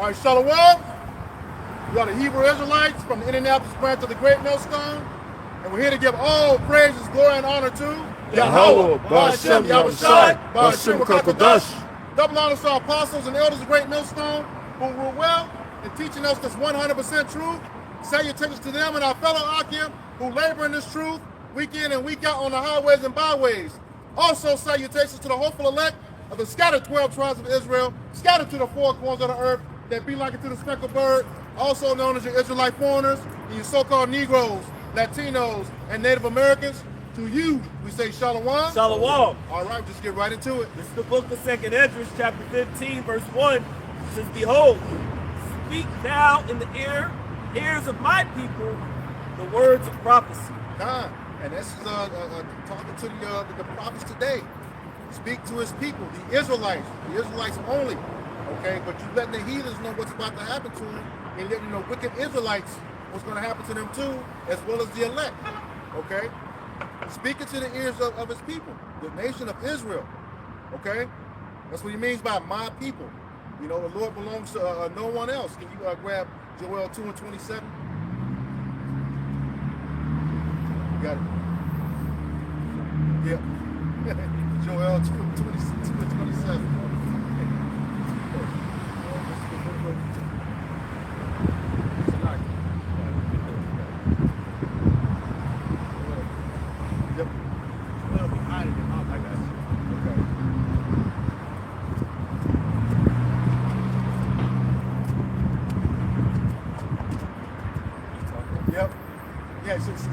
All right, Shalom. We are the Hebrew Israelites from the Indianapolis branch of the Great Millstone. And we're here to give all praises, glory, and honor to Yahweh, Ba'ashem, Yahushai, Ba'ashem, Kakadash. Double honor to our apostles and elders of Great Millstone who rule well in teaching us this 100% truth. Salutations to them and our fellow Akim who labor in this truth week in and week out on the highways and byways. Also salutations to the hopeful elect of the scattered 12 tribes of Israel, scattered to the four corners of the earth, that be like it to the speckled bird, also known as your Israelite foreigners, and your so-called Negroes, Latinos, and Native Americans. To you, we say Shalom. Shalom. All right, just get right into it. This is the book of 2nd Esdras, chapter 15, verse 1. It says, Behold, speak thou in the ears of my people the words of prophecy. God, and this is talking to the prophets today. Speak to his people, the Israelites only. Okay, but you letting the heathens know what's about to happen to them, and letting wicked Israelites what's going to happen to them too, as well as the elect. Okay, speaking to the ears of his people, the nation of Israel. Okay, that's what he means by my people. The Lord belongs to no one else. Can you grab Joel 2:27? You got it. Yeah. Joel 2:27.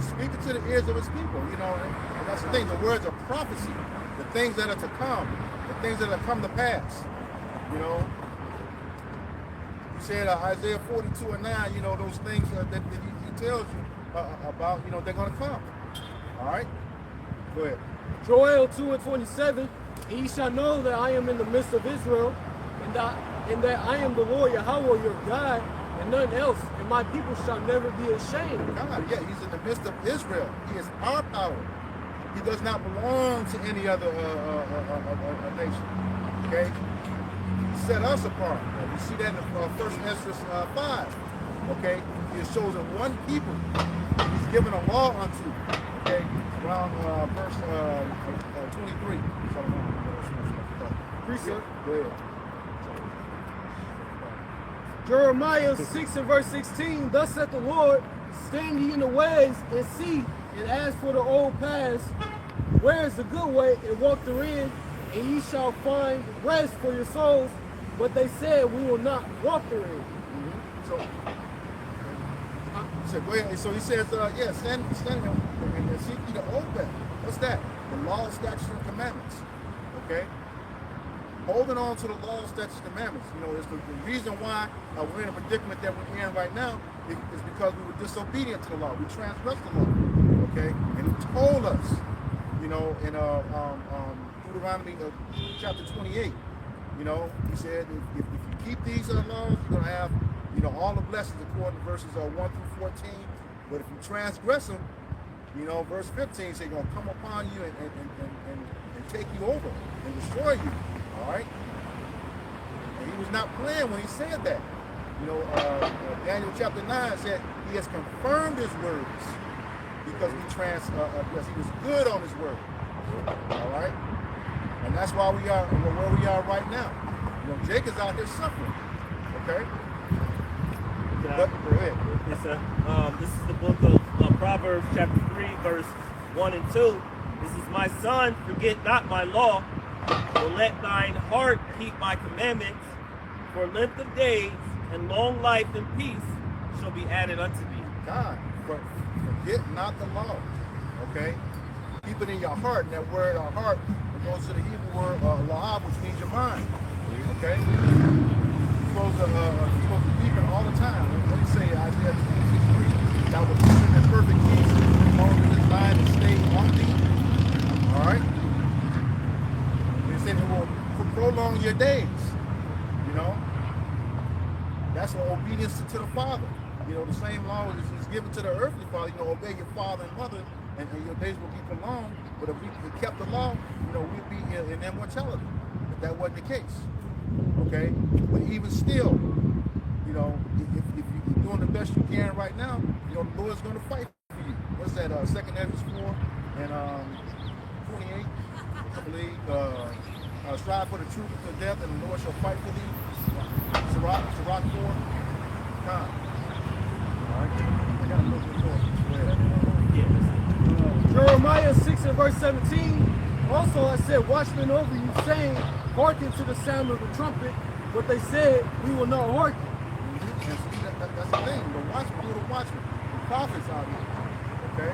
Speaking to the ears of his people, and that's the thing, the words of prophecy, the things that are to come, the things that have come to pass. He said Isaiah 42:9, those things that he tells you about, they're going to come. All right? Go ahead. Joel 2:27, and ye shall know that I am in the midst of Israel, and that I am the Lord Yahweh your God, and none else, and my people shall never be ashamed. God, yeah, he's in the midst of Israel. He is our power. He does not belong to any other nation. Okay? He set us apart. We see that in 1 Esdras 5. Okay? He has chosen one people. He's given a law unto. Okay? Around verse 23. Appreciate. Go ahead. Jeremiah 6 and verse 16, thus saith the Lord, stand ye in the ways and see, and ask for the old paths, where is the good way, and walk therein, and ye shall find rest for your souls. But they said, we will not walk therein. So go ahead. So he says, stand and seek ye the old path. What's that? The law, statutes, and commandments. Okay? Holding on to the law, statutes, and commandments. It's the reason why we're in a predicament that we're in right now is because we were disobedient to the law. We transgressed the law. Okay? And he told us, in Deuteronomy chapter 28, he said, if you keep these laws, you're going to have, all the blessings according to verses 1 through 14. But if you transgress them, verse 15 says, going to come upon you and take you over and destroy you. All right? And he was not playing when he said that. Daniel chapter 9 said he has confirmed his words because he was good on his word. All right? And that's why we are where we are right now. Jake is out there suffering. Okay? But, go ahead. This is the book of Proverbs, chapter 3, verse 1 and 2. This is, my son, forget not my law, but let thine heart keep my commandments, for length of days and long life and peace shall be added unto thee. God, forget not the law. Okay? Keep it in your heart. And that word, heart, it goes to the Hebrew word, lahab, which means your mind. Okay? You're supposed to keep it all the time. What do you say, Isaiah 26:3? Thou wilt keep it in perfect peace, as long as his mind is stayed on thee. All right? He said it will prolong your days. That's what obedience to the Father. The same law is given to the earthly father. Obey your father and mother, and your days will be prolonged. But if we kept the law, we'd be in immortality. If that wasn't the case. Okay? But even still, you know, if you're doing the best you can right now, you know, the Lord's going to fight for you. What's that? 2nd Ezra 4 and 28, I believe. Strive for the truth to death, and the Lord shall fight for thee. Sirach 4. Come. All right. I got a little bit more. Go ahead. Jeremiah 6 and verse 17. Also I said, watchmen over you, saying, hearken to the sound of the trumpet. But they said, we will not hearken. And see, that's the thing. The watchmen, who are the watchmen? The prophets out here. Okay?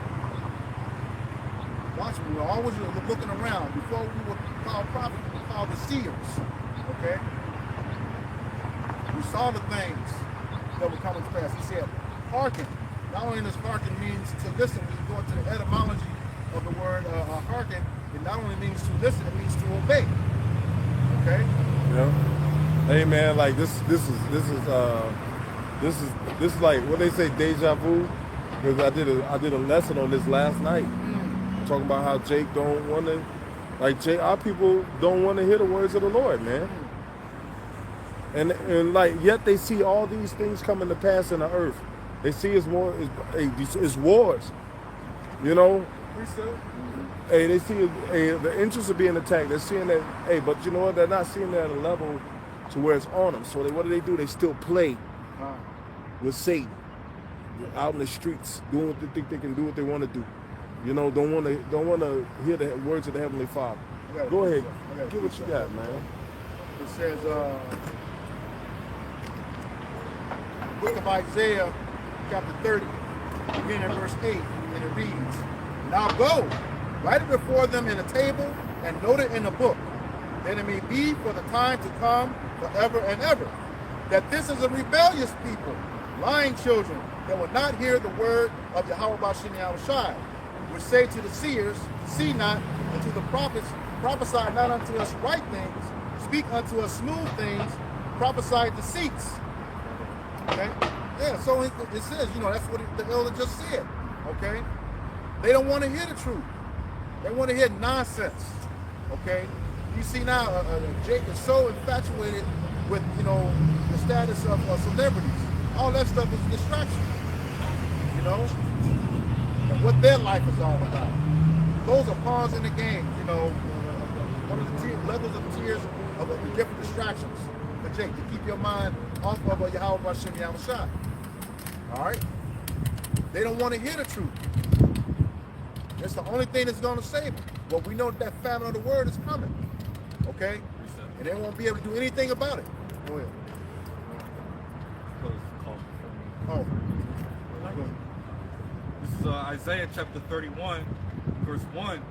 Watchmen, we're always looking around. Before we were called prophets, we were called the seers. Okay? We saw the things that were coming to pass. He said, hearken. Not only does hearken means to listen, when you go into the etymology of the word hearken, it not only means to listen, it means to obey. Okay? Yeah. Hey man, like this is like what they say, deja vu. Because I did a lesson on this last night, talking about how Jake don't want to, like Jake, our people don't want to hear the words of the Lord, man. And like yet they see all these things coming to pass in the earth. They see it's wars, you know. Hey, they see the interests are being attacked. They're seeing that. Hey, but you know what? They're not seeing that at a level to where it's on them. So what do? They still play with Satan out in the streets, doing what they think they can do, what they want to do. You know, don't want to hear the words of the Heavenly Father. Go ahead, get what you got, man. It says, book of Isaiah, chapter 30, beginning at verse 8, and it reads, now go, write it before them in a table, and note it in a book, that it may be for the time to come forever and ever, that this is a rebellious people, lying children, that will not hear the word of Yahweh Bashim Yahushai, which say to the seers, see not, and to the prophets, prophesy not unto us right things, speak unto us smooth things, prophesy deceits. Okay? Yeah, so it says, you know, that's what the elder just said. Okay? They don't want to hear the truth. They want to hear nonsense. Okay? You see now, Jake is so infatuated with, you know, the status of celebrities. All that stuff is distraction. You know? And what their life is all about. Those are pawns in the game, you know. One of the levels of tears of the different distractions for Jake, to keep your mind off of Yahweh Bashim Yahushai. Alright? They don't want to hear the truth. It's the only thing that's going to save them. But we know that famine of the word is coming. Okay? And they won't be able to do anything about it. Go ahead. Oh. This is Isaiah chapter 31, verse 1.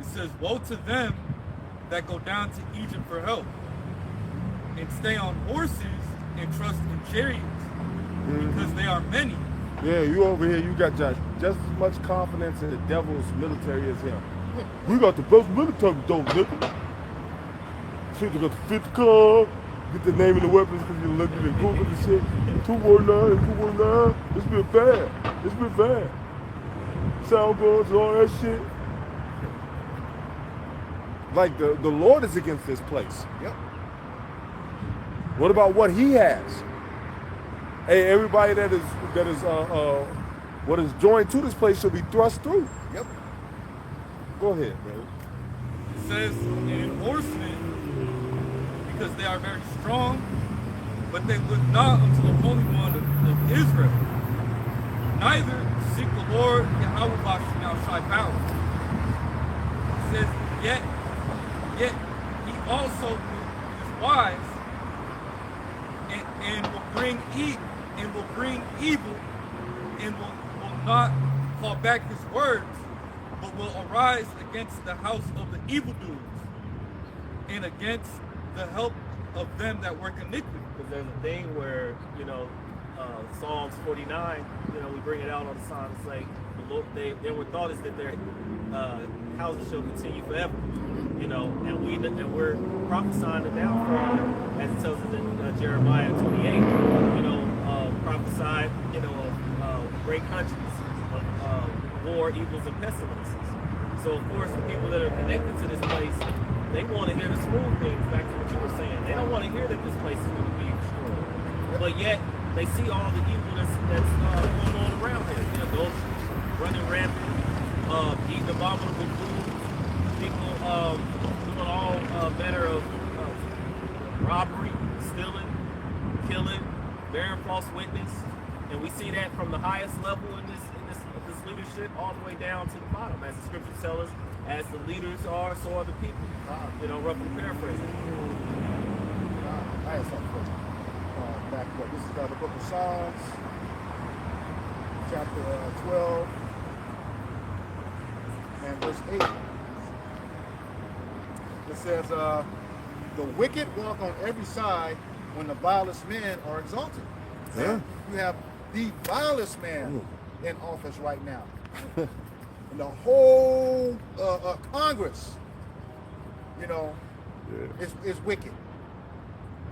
It says, woe to them that go down to Egypt for help, and stay on horses and trust in chariots, because they are many. Yeah, you over here, you got just as much confidence in the devil's military as him. We got the best military, though, nigga. Shit, you got the 5th club, get the name of the weapons because you look at the Google and shit. 219, 219. It's been bad. It's been bad. Sound guns, all that shit. Like the Lord is against this place. Yep. What about what he has? Hey, everybody that is what is joined to this place should be thrust through. Yep. Go ahead, brother. It says, in horsemen, because they are very strong, but they look not unto the Holy One of Israel, neither seek the Lord Yahweh Bashim Yahushai power. It says, yet he also is wise, and will bring evil, and will not call back his words, but will arise against the house of the evildoers, and against the help of them that work iniquity. Because there's a thing where, you know, Psalms 49, you know, we bring it out all the time. It's like, the Lord, their thought is that their houses shall continue forever. You know, and we're prophesying the downfall, as it tells us in Jeremiah 28. You know, prophesied, you know, of great countries, of war, evils, and pestilences. So of course, the people that are connected to this place, they want to hear the smooth things. Back to what you were saying, they don't want to hear that this place is going to be destroyed. but yet they see all the evil that's going on around here. You know, those running rampant, eating abominable foods, people doing all manner of robbery, stealing, killing, bearing false witness, and we see that from the highest level in this leadership all the way down to the bottom, as the scriptures tell us. As the leaders are, so are the people. You know, roughly paraphrasing. I had something for you. Back up. This is the book of Psalms, chapter 12, and verse 8. It says, the wicked walk on every side when the vilest men are exalted. Yeah. You have the vilest man in office right now. And the whole Congress, you know, is wicked.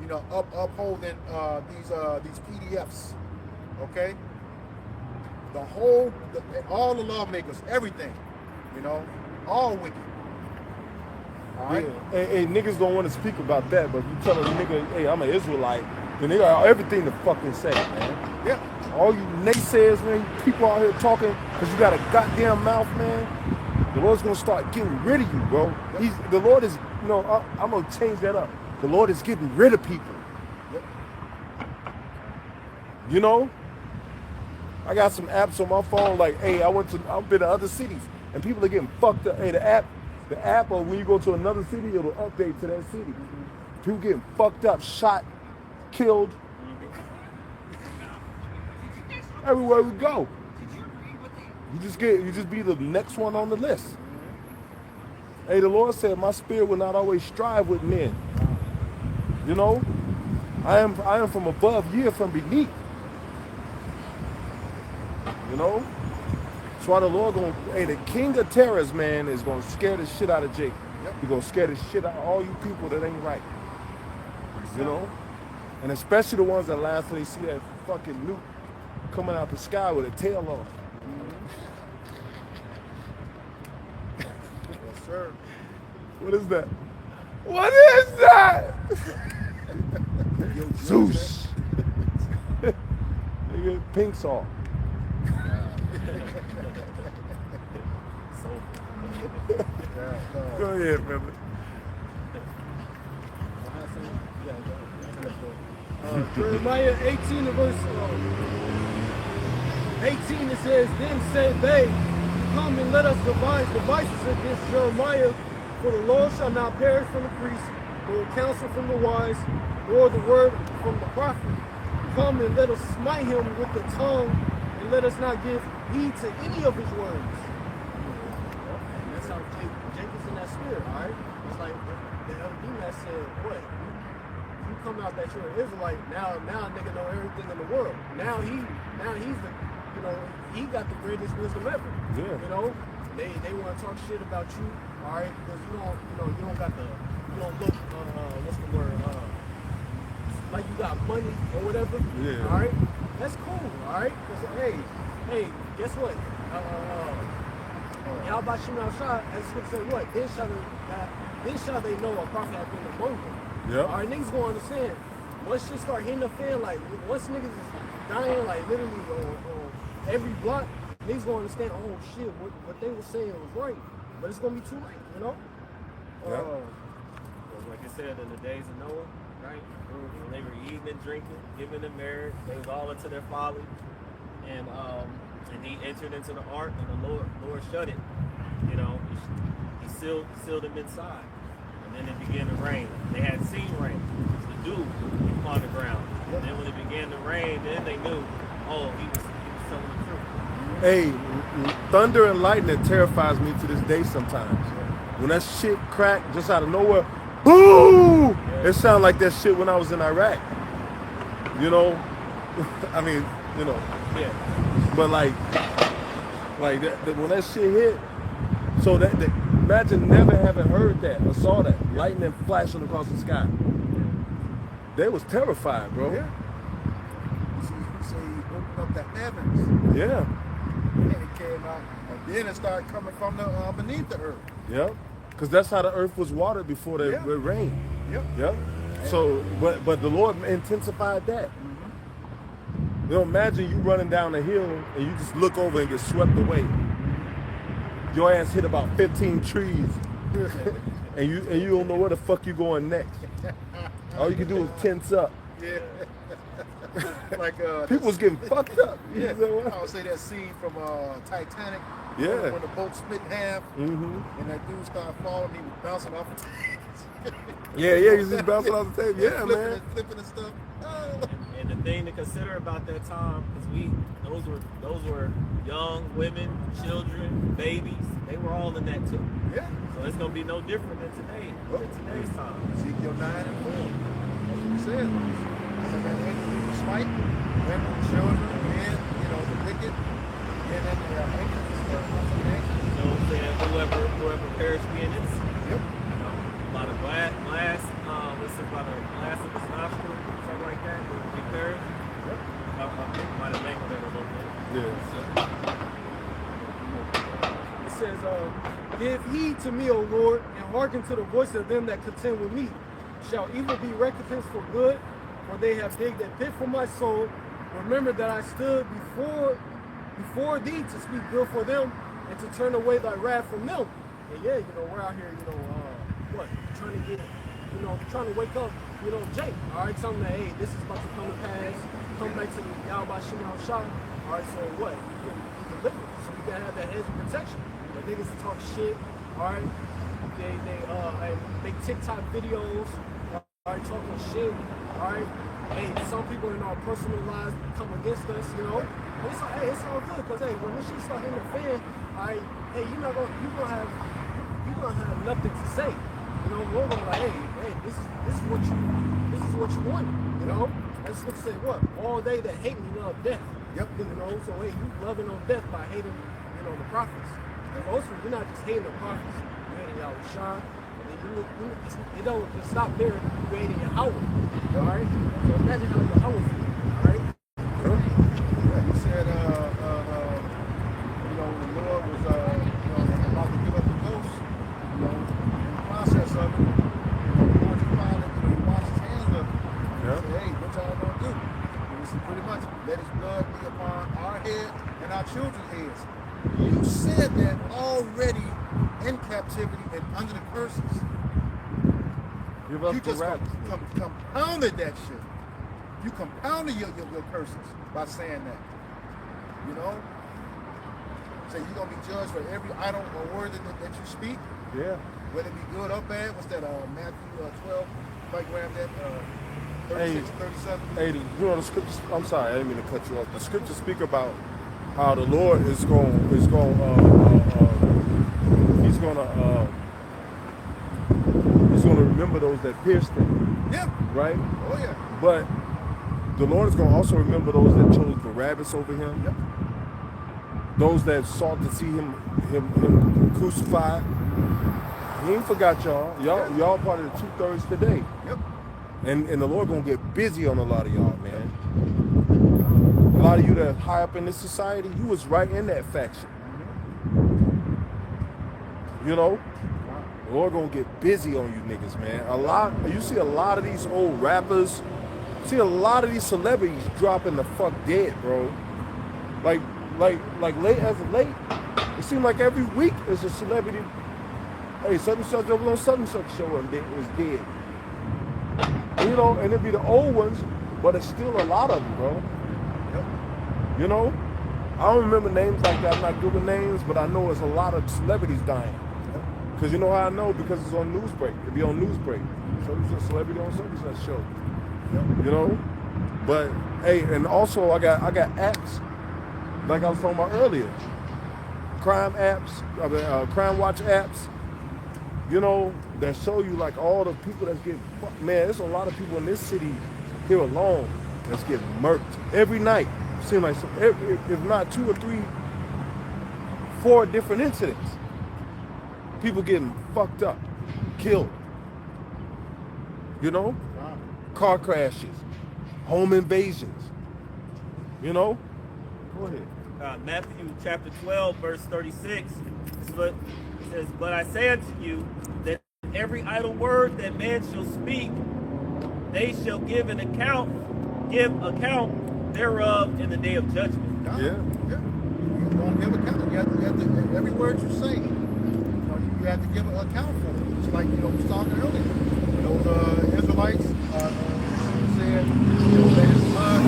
You know, upholding these PDFs, okay? All the lawmakers, everything, you know, all wicked. All right. Yeah. Hey, niggas don't want to speak about that, but you tell a nigga, hey, I'm an Israelite, then they got everything to fucking say, man. Yeah. All you naysayers, man, you people out here talking because you got a goddamn mouth, man. The Lord's gonna start getting rid of you, bro. The Lord is, you know, I'm gonna change that up. The Lord is getting rid of people. Yep. You know, I got some apps on my phone. Like, hey, I've been to other cities, and people are getting fucked up. Hey, the app, or when you go to another city, it'll update to that city. People getting fucked up, shot, killed. Everywhere we go, you just be the next one on the list. Hey, the Lord said, "My spirit will not always strive with men." You know, I am from above, ye are from beneath. You know, that's why the Lord the king of terrors, man, is gonna scare the shit out of Jake. He's gonna scare the shit out of all you people that ain't right. You know, and especially the ones that laugh when they see that fucking nuke coming out the sky with a tail off. Yes, sir. What is that? What is that? Zeus. Nigga, pink salt. Go ahead, brother. Jeremiah 18 and verse 18, it says, then said they, come and let us devise devices against Jeremiah, for the law shall not perish from the priest, nor counsel from the wise, nor the word from the prophet. Come and let us smite him with the tongue, and let us not give heed to any of his words. And that's how Jacob's in that spirit, all right? It's like the other demon that said, what? You come out that you're an Israelite, now a nigga know everything in the world. Now he's the, you know, he got the greatest wisdom ever. Yeah. You know, they want to talk shit about you, all right? Because you don't look, what's the word? Like you got money or whatever. Yeah. All right. That's cool. All right. Because hey, guess what? Y'all about Shimon Shah, as the scripture say, what? Then shall they know a prophet has been among them. Yeah. All right, niggas gonna understand. Once shit start hitting the fan, like once niggas is dying, like literally on every block, niggas gonna understand. Oh shit, what they were saying was right, but it's gonna be too late, you know. Like I said, in the days of Noah, right? When they were eating and drinking, giving in marriage, they was all into their folly, and he entered into the ark, and the Lord shut it. You know, he sealed them inside. And then it began to rain. They had seen rain. The dew upon the ground. And then when it began to rain, then they knew, oh, he was telling the truth. Hey, thunder and lightning terrifies me to this day sometimes. When that shit cracked just out of nowhere, boom! It sounded like that shit when I was in Iraq. You know? I mean, you know. Yeah. But like that, when that shit hit, so that imagine never having heard that or saw that lightning flashing across the sky. They was terrified, bro. Yeah. So he opened up the heavens. Yeah. And it came out, and then it started coming from the beneath the earth. Yep. Because that's how the earth was watered before it rained. Yep. Yep. So, but the Lord intensified that. You know, imagine you running down the hill and you just look over and get swept away. Your ass hit about 15 trees, and you don't know where the fuck you going next. All you can do is tense up. Yeah. Like People was getting fucked up. Yeah, You know what? I would say that scene from Titanic. Yeah. When the boat split in half, Mm-hmm. and that dude started falling, he was bouncing off the table. Yeah, he's just bouncing off the table. Yeah, flipping man. And flipping and stuff. Oh. And the thing to consider about that time, because those were young women, children, babies. They were all in that too. Yeah. So it's gonna be no different than today's time. Ezekiel 9 and 4. That's what he says. So that angels will smite women, children, men, the wicked, and then the angels. You know what I'm saying? Whoever perished being innocent. Yep. About a glass, what's it, about a glass of his nostril, something like that, would be perished. Yep. I might have mangled it a little bit. Yeah. It says, give heed to me, O Lord, and hearken to the voice of them that contend with me. Shall evil be recompensed for good, for they have digged a pit for my soul. Remember that I stood before thee to speak good for them and to turn away thy wrath from them. And yeah, we're out here, trying to get, trying to wake up, Jake. All right, telling them that, hey, this is about to come to pass. Come back to the Yahweh Shema Shah. All right, so what? You can deliver. So we gotta have that hedge of protection. The niggas that talk shit. All right, they make TikTok videos. All right, talking shit. All right. Hey, some people in our personal lives come against us, And it's all good, because hey, when this shit start hitting the fan, hey, you're gonna have nothing to say. We're gonna be like, hey, this is what you want, That's what say what? All they that hate me love death. Yep. So hey, you loving on death by hating, the prophets. And also, you're not just hating the prophets, you're hating Yahweh Shah. It don't just stop there. You hating your Yahweh. Alright? So imagine how your Yahweh feels. Alright? Yeah, he said, when the Lord was, about to give up the ghost, in the process of it, the Lord finally, he washed his hands up. Yeah. He said, hey, what y'all gonna do? And he said, pretty much, let his blood be upon our head and our children's heads. You said that already in captivity and under the curses. Give up You the just rap. compounded that shit. You compounded your curses by saying that. So you're going to be judged for every idle or word that you speak, Yeah. whether it be good or bad. What's that, Matthew 12, if I grab that, 36, 37? Hey, the scriptures. I'm sorry, I didn't mean to cut you off. The scriptures speak about how the Lord he's gonna remember those that pierced him, Yeah. right? Oh, yeah. But the Lord is gonna also remember those that chose Barabbas over him. Yep. Those that sought to see him crucified. He ain't forgot y'all. Y'all part of the 2/3 today. Yep. And the Lord gonna get busy on a lot of y'all, man. A lot of you that high up in this society, you was right in that faction. The Lord gonna get busy on you niggas, man. You see a lot of these old rappers, see a lot of these celebrities dropping the fuck dead, bro. Like late as of late, it seems like every week there's a celebrity. Hey, such and such over on such and such show and was dead. And it'd be the old ones, but it's still a lot of them, bro. Yep. I don't remember names like that. I'm not good with names, but I know it's a lot of celebrities dying. Because you know how I know? Because it's on Newsbreak. It'd be on Newsbreak. So it's a celebrity on such and such show. Yep. But hey, and also I got apps, like I was talking about earlier. Crime apps, crime watch apps, that show you like all the people that's getting fucked. Man, there's a lot of people in this city here alone that's getting murked every night. Seems like if not 2 or 3, 4 different incidents. People getting fucked up, killed. Car crashes, home invasions. Go ahead. Matthew chapter 12, verse 36. It says, but I say unto you that every idle word that man shall speak, they shall give account thereof in the day of judgment. God, Yeah. yeah. You don't give account. You have to every word you say, you have to give an account for it. Just like we was talking earlier. Those Israelites said, that his blood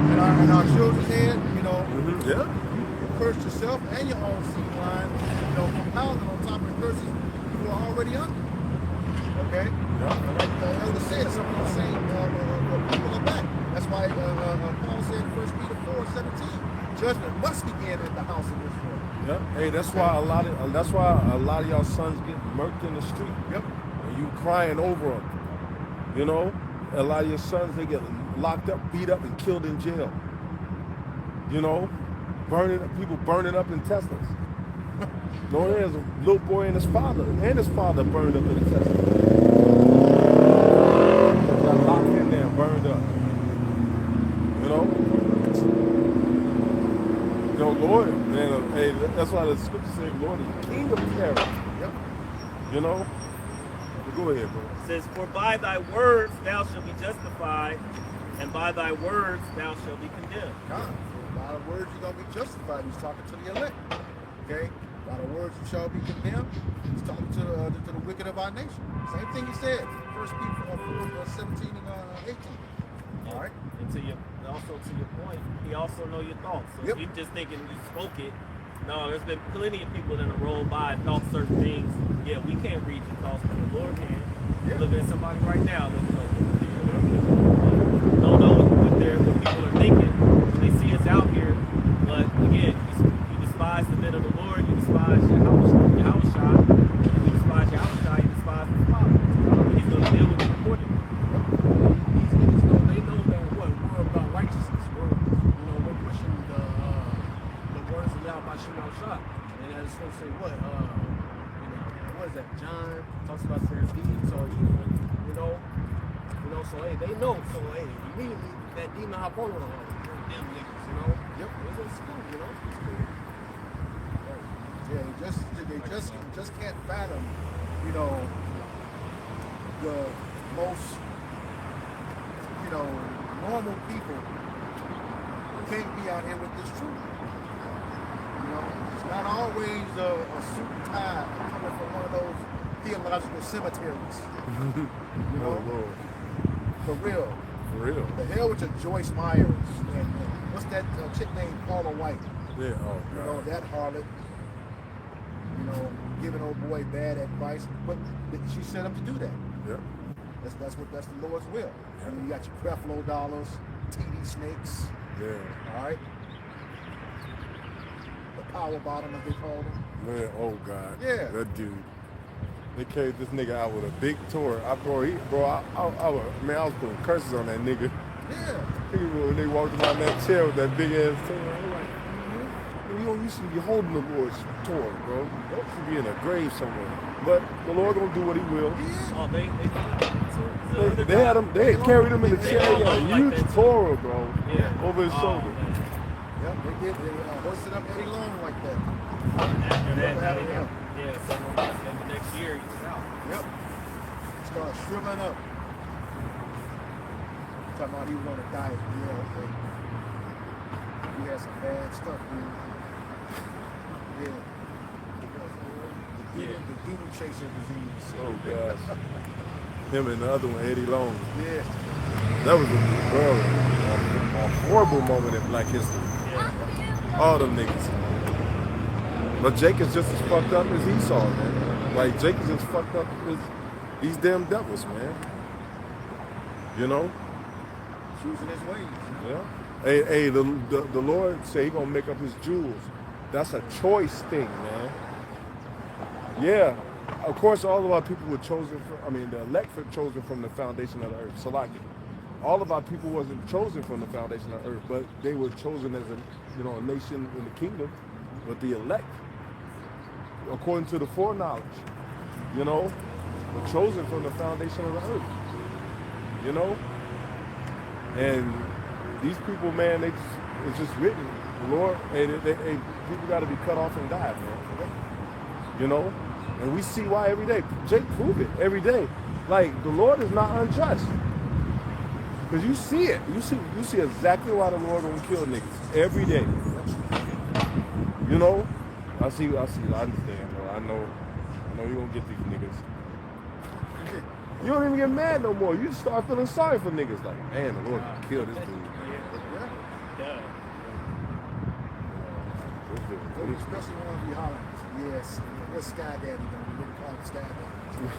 and our children's head, Yeah. you cursed yourself and your own seed line, compounded on top of the curses you were already under. Okay? Like the elder said, some of the same people are back. That's why Paul said in 1 Peter 4:17, judgment must begin at the house of Israel. Yep. Hey, that's why a lot of y'all sons get murked in the street. Yep. And you crying over them. A lot of your sons, they get locked up, beat up, and killed in jail. People burning up in Teslas. There's a little boy and his father burned up in the Tesla. Got locked in there and burned up. Lord, man, hey, that's why the scripture says, Lord is the king of terror. Yep. Go ahead, bro. It says, for by thy words thou shalt be justified, and by thy words thou shalt be condemned. God, by the words you're going to be justified. He's talking to the elect. Okay? By the words you shall be condemned. He's talking to the wicked of our nation. Same thing he said. 1 Peter 4:17 and 18. All right? And also to your point, he also know your thoughts. So if you're just thinking you spoke it, no, there's been plenty of people that have rolled by and thought certain things. Yeah, we can't read your thoughts, but the Lord can. You're looking at somebody right now that don't know what people are thinking when they see us out here. But again, you despise the men of the Lord, you despise Yahushua. If you despise Yahushua, you despise the Father. He's going to deal with you accordingly. They know that we're about righteousness. We're pushing the words of Yahweh Shema Shah. And I just want to say what is that? John talks about their deeds or evil, so hey, they know. So hey, immediately that demon hop on them niggas, Yep. It's cool, It's cool. Yeah, they just can't fathom, the most, normal people can't be out here with this truth. It's not always a suit and tie coming from one of those theological cemeteries. Lord. For real. For real. The hell with your Joyce Myers and what's that chick named Paula White? Yeah, oh God. That harlot, giving old boy bad advice, but she set up to do that. Yep. That's the Lord's will. I mean, you got your Creflo dollars, TD snakes. Yeah. All right. The power bottom, as they call them. Man, oh God. Yeah. That dude. They carried this nigga out with a big tour. I was putting curses on that nigga. Yeah. When they walked around that chair with that big ass tour, I'm like, you should be holding the Lord's tour, bro. You should be in a grave somewhere. But the Lord gonna do what He will. Oh, They carried him in the chair. He had a like huge that, Torah, bro, Yeah. over his shoulder. Man. Yep, they did. They hoisted up Eddie Long like that. After that, Yeah. so the next year he was out. Yep. Started shriveling up. Talking about he was on a diet. Yeah, okay. He had some bad stuff, dude. Yeah. The demon chaser disease. Oh gosh. Him and the other one, Eddie Long. Yeah. That was a horrible moment in Black history. All them niggas. But Jake is just as fucked up as Esau, man. Like Jake is as fucked up as these damn devils, man. Choosing his ways. Yeah. Hey, the Lord say He gonna make up His jewels. That's a choice thing, man. Yeah. Of course, all of our people were chosen the elect were chosen from the foundation of the earth. Salaki. All of our people wasn't chosen from the foundation of the earth, but they were chosen as a nation in the kingdom, but the elect, according to the foreknowledge, were chosen from the foundation of the earth. And these people, man, it's just written. The Lord, people got to be cut off and die, man. And we see why every day. Jake proved it every day. Like, the Lord is not unjust. Because you see it. You see exactly why the Lord gonna kill niggas every day. You know? I see. I understand, bro. I know you gonna get these niggas. You don't even get mad no more. You start feeling sorry for niggas. Like, man, the Lord can kill this dude. Yeah. Especially when we holler. Yes. What's Sky Daddy doing? We really call him Sky Daddy.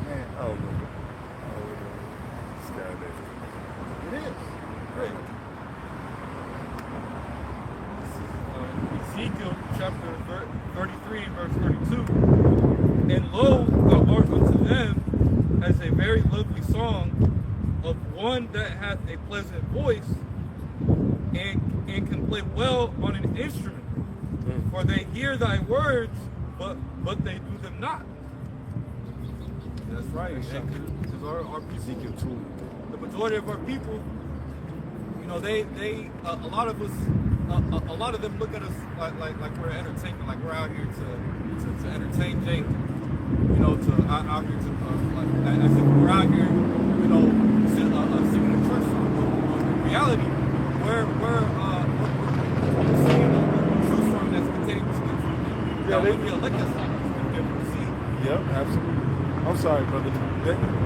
Man. I don't know. Sky Daddy. It is. Great. Ezekiel chapter 33, verse 32. And lo, thou art unto them as a very lovely song of one that hath a pleasant voice and can play well on an instrument. For they hear thy words, but they do them not. That's right. Because our Ezekiel 2. the majority of our people, you know, they a lot of us, a lot of them look at us like we're entertainment, like we're out here to entertain Jake, you know, out here to as if we're out here, you know, singing a church song. But in reality, we're singing a true song that's containing the scripture. Yeah, When we elect us, we're able to see. Yep, absolutely. I'm sorry, brother.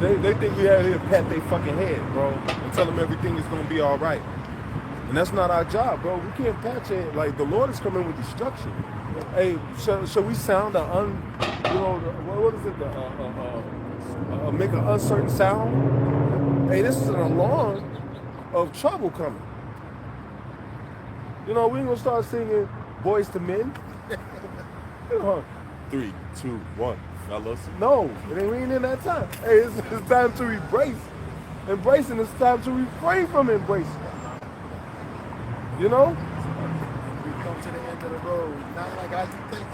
They think we out here to pat their fucking head, bro, and tell them everything is gonna be all right. And that's not our job, bro. We can't patch it. Like, the Lord is coming with destruction. Hey, shall we sound what is it? Make an uncertain sound? Hey, this is an alarm of trouble coming. You know, we ain't gonna start singing Boys to Men. 3, 2, 1, fellas. No, it ain't in that time. Hey, it's time to embrace. Embracing is time to refrain from embracing. You know? We come to the end of the road. Not like how you think.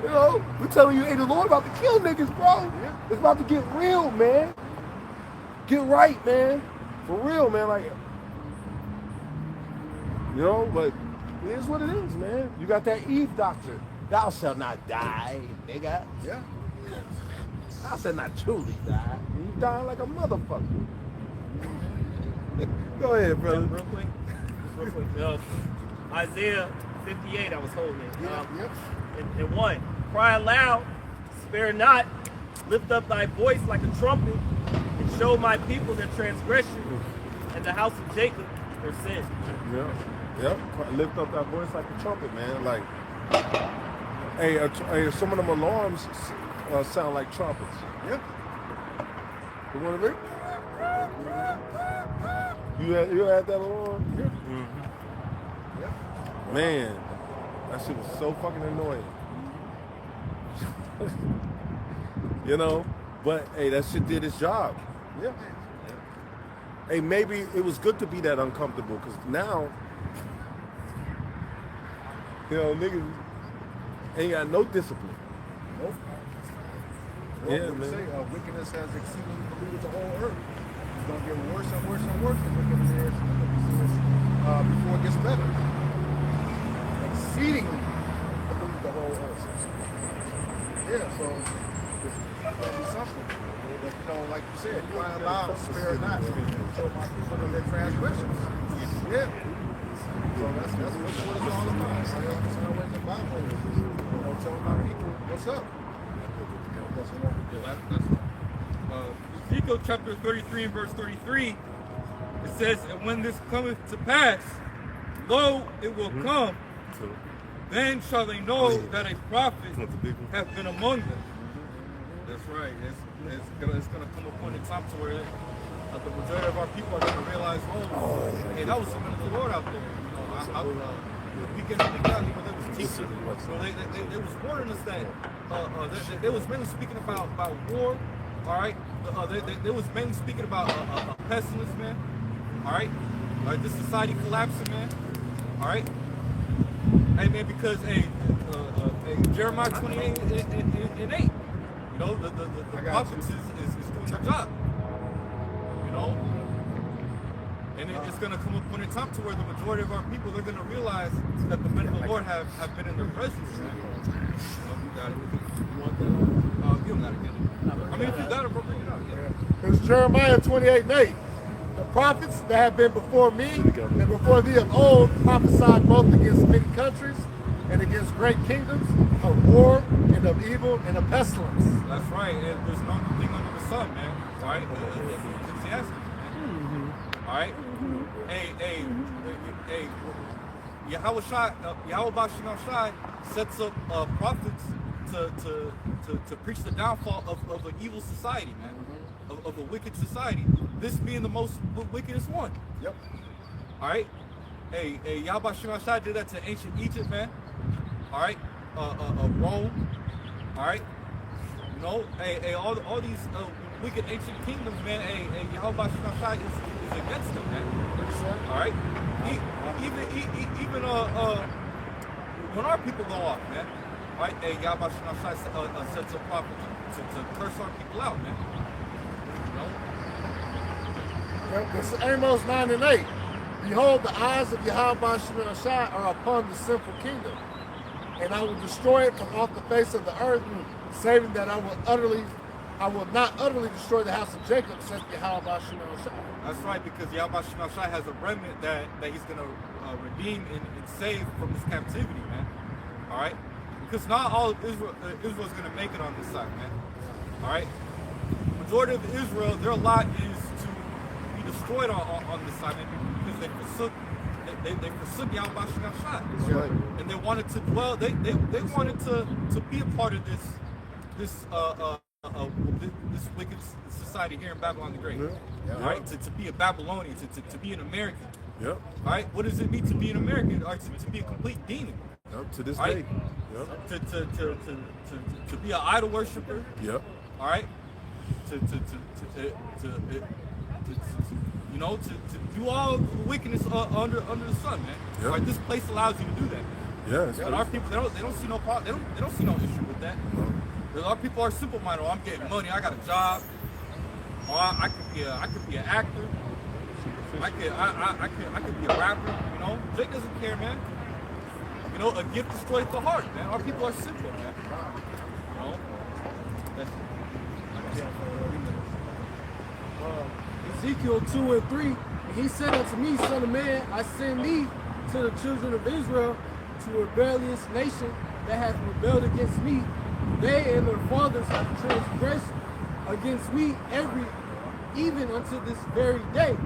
You know, we're telling you, hey, the Lord about to kill niggas, bro. Yeah. It's about to get real, man. Get right, man. For real, man. Like, you know, but it is what it is, man. You got that Eve doctrine. Thou shalt not die, nigga. Yeah. Thou shalt not truly die. And you dying like a motherfucker. Go ahead, brother. Real quick. Isaiah 58, I was holding it. Yep. And 1, cry aloud, spare not, lift up thy voice like a trumpet, and show my people their transgression, and the house of Jacob their sin. Yep. Lift up that voice like a trumpet, man. Like, hey, some of them alarms sound like trumpets. Yep. You want to read? You had that alarm? Yeah. Mm-hmm. Yep. Man, that shit was so fucking annoying. You know? But, hey, that shit did its job. Yeah. Hey, maybe it was good to be that uncomfortable, because now, you know, niggas ain't got no discipline. Nope. Yeah, What man. say, wickedness has exceedingly polluted the whole earth. It's going to get worse and worse and worse. The wickedness before it gets better. Exceedingly polluted the whole earth. Yeah, so it's going to be something. But, you know, like you said, cry aloud, spare not. Show my people their transgressions. Yeah. So that's what it's all about. That's what the Bible is. You know, telling my people what's up. Ezekiel chapter 33 and verse 33, it says, and when this cometh to pass, lo, it will come, then shall they know that a prophet hath been among them. That's right. It's gonna come upon a time to where the majority of our people are gonna realize, hey, that was something of the Lord out there. You know, we can speak out here, but they was teaching. So they was warning us that they was mainly speaking about war. All right, they was mainly speaking about a pestilence, man. All right, this society collapsing, man. All right, hey man, because Jeremiah 28 and 8, you know, the prophets is doing their job, you know. And it's going to come upon a time to where the majority of our people, they're going to realize that the men of the Lord have been in their presence. You got it. You want that? You don't got to get it. I mean, if you got it, bro, bring it out. Yeah. It's Jeremiah 28 and 8. The prophets that have been before me and before thee of old prophesied both against many countries and against great kingdoms, of war and of evil and of pestilence. That's right. And there's no new thing under the sun, man. All right? Ecclesiastes, man. All right? Hey, Yahweh Bashim Shai sets up prophets to preach the downfall of an evil society, man. Of a wicked society. This being the most wickedest one. Yep. All right? Hey, Yahweh Bashim Shai did that to ancient Egypt, man. All right? Rome. All right? You know, all these wicked ancient kingdoms, man. Yahweh Bashim Shai is against them, man. All right? Even when our people go off, man. All right? Yahweh Bashim Shai sets up prophets to curse our people out, man. This is Amos 9 and 8. Behold, the eyes of Yahweh Shemel Shai are upon the sinful kingdom, and I will destroy it from off the face of the earth, saving that I will not utterly destroy the house of Jacob, says Yahweh Shemel Shai. That's right, because Yahweh Shemel Shai has a remnant that he's going to redeem and save from this captivity, man. All right? Because not all of Israel's going to make it on this side, man. All right? Majority of Israel, their lot is to be destroyed on this side, because they forsook Yahweh Shemel Shai. Right. And they wanted to dwell, they wanted to be a part of this wicked society here in Babylon the Great. Yeah. All right, to be a Babylonian, to be an American. Yep. All right, what does it mean to be an American? Or to be a complete demon? Yep. To this All day. right? Yep. To be an idol worshiper. Yep. All right, to do all the wickedness under the sun, man. Yep. All right, this place allows you to do that. Yeah. It's But our people, they don't see no problem. They don't see no issue with that. Because our people are simple-minded. Oh, I'm getting money. I got a job. Or I could be an actor. I could be a rapper. You know, Jake doesn't care, man. You know, a gift destroys the heart, man. Our people are simple, man. You know, Ezekiel 2 and 3, and he said unto me, Son of man, I send thee to the children of Israel, to a rebellious nation that hath rebelled against me. They and their fathers have transgressed against me even unto this very day.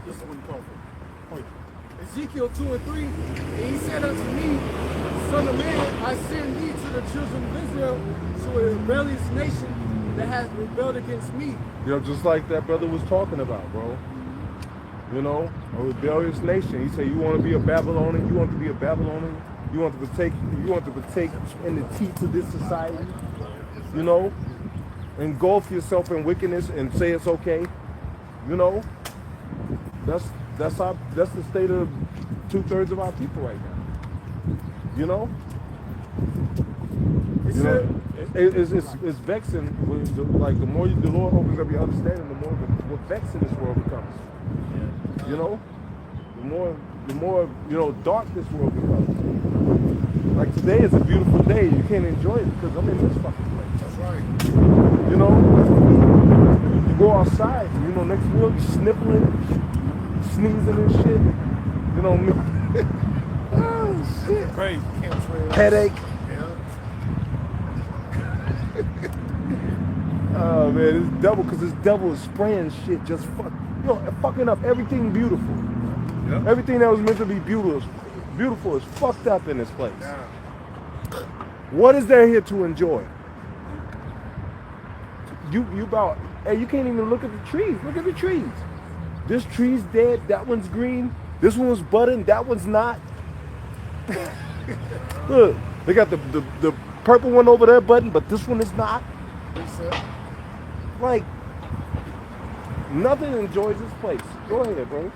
This is what you call for. Ezekiel 2 and 3, and he said unto me, Son of man, I send thee to the children of Israel, to a rebellious nation that hath rebelled against me. You know, just like that brother was talking about, bro. You know, a rebellious nation. He said, you want to be a Babylonian? You want to be a Babylonian? You want to partake in the teeth of this society? You know? Engulf yourself in wickedness and say it's okay? You know? That's the state of 2/3 of our people right now. You know? It's vexing. Like the more the Lord opens up your understanding, the more vexing this world becomes. You know, the more dark this world becomes. Like today is a beautiful day. You can't enjoy it because I'm in this fucking place. That's right. You know, you go outside. You know, next week you're sniffling, sneezing and shit. You know me. Oh shit. crazy. Headache. Oh man, it's double because this devil is spraying shit, just fucking up everything beautiful. Yep. Everything that was meant to be beautiful is fucked up in this place. Yeah. What is there here to enjoy? You can't even look at the trees. Look at the trees. This tree's dead, that one's green, this one's budding, that one's not. Look, they got the purple one over there budding, but this one is not. Like, nothing enjoys this place. Go ahead, bro.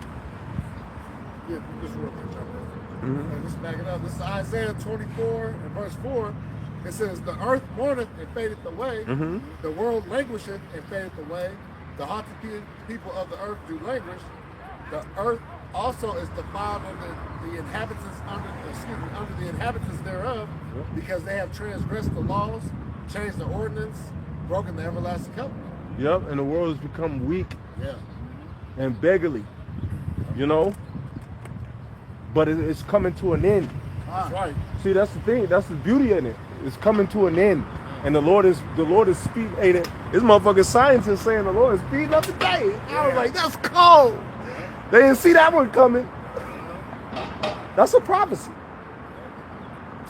Yeah, just real quick. And just back it up. This is Isaiah 24 and verse 4. It says, the earth mourneth and fadeth away. The world languisheth and fadeth away. The haughty people of the earth do languish. The earth also is defiled under the inhabitants under the inhabitants thereof, because they have transgressed the laws changed the ordinance, broken the everlasting covenant. Yep, and the world has become weak Yeah. and beggarly, you know. But it's coming to an end. That's right. See, that's the thing. That's the beauty in it. It's coming to an end, and the Lord is speeding. Hey, this motherfucking scientist saying the Lord is speeding up the day. I was like, that's cold. They didn't see that one coming. That's a prophecy.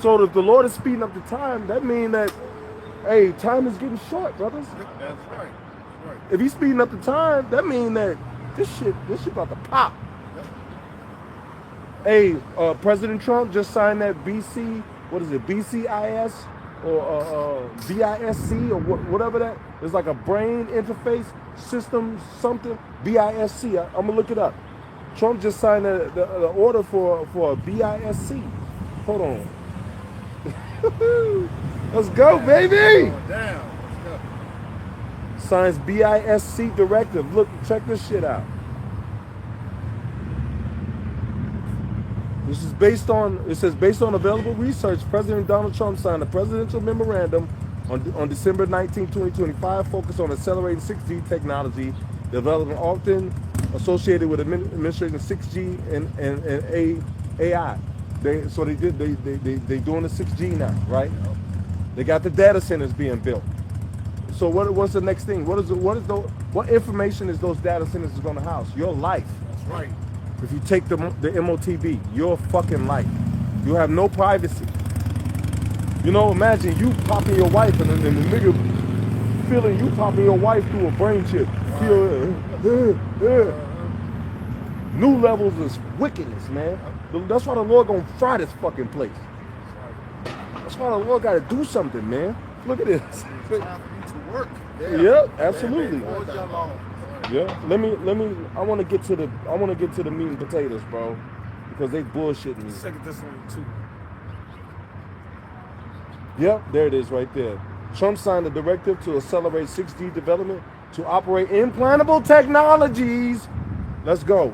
So if the Lord is speeding up the time, that means that, hey, time is getting short, brothers. That's right. That's right. If he's speeding up the time, that means that this shit about to pop. Hey, President Trump just signed that BCIS or BISC or whatever that. It's like a brain interface system, something. BISC. I'm gonna look it up. Trump just signed the order for a BISC. Hold on. Let's go, baby. Damn. Let's go. Signs BISC directive. Look, check this shit out. This is based on available research. President Donald Trump signed a presidential memorandum on December 19, 2025, focused on accelerating 6G technology development, often associated with administrating 6G and AI. They doing the 6G now, right? They got the data centers being built. So what's the next thing? What information is those data centers going to house? Your life. That's right. If you take the MOTB, your fucking life. You have no privacy. You know, imagine you popping your wife and the nigga feeling you popping your wife through a brain chip. Feel, new levels of wickedness, man. That's why the Lord gonna fry this fucking place. That's why the Lord gotta do something, man. Look at this. It's time for you to work. Yeah, absolutely. Forge that law. Yeah, let me. I want to get to the meat and potatoes, bro, because they bullshitting me. 2 Thessalonians 2. Yep, there it is, right there. Trump signed a directive to accelerate 6G development to operate implantable technologies. Let's go.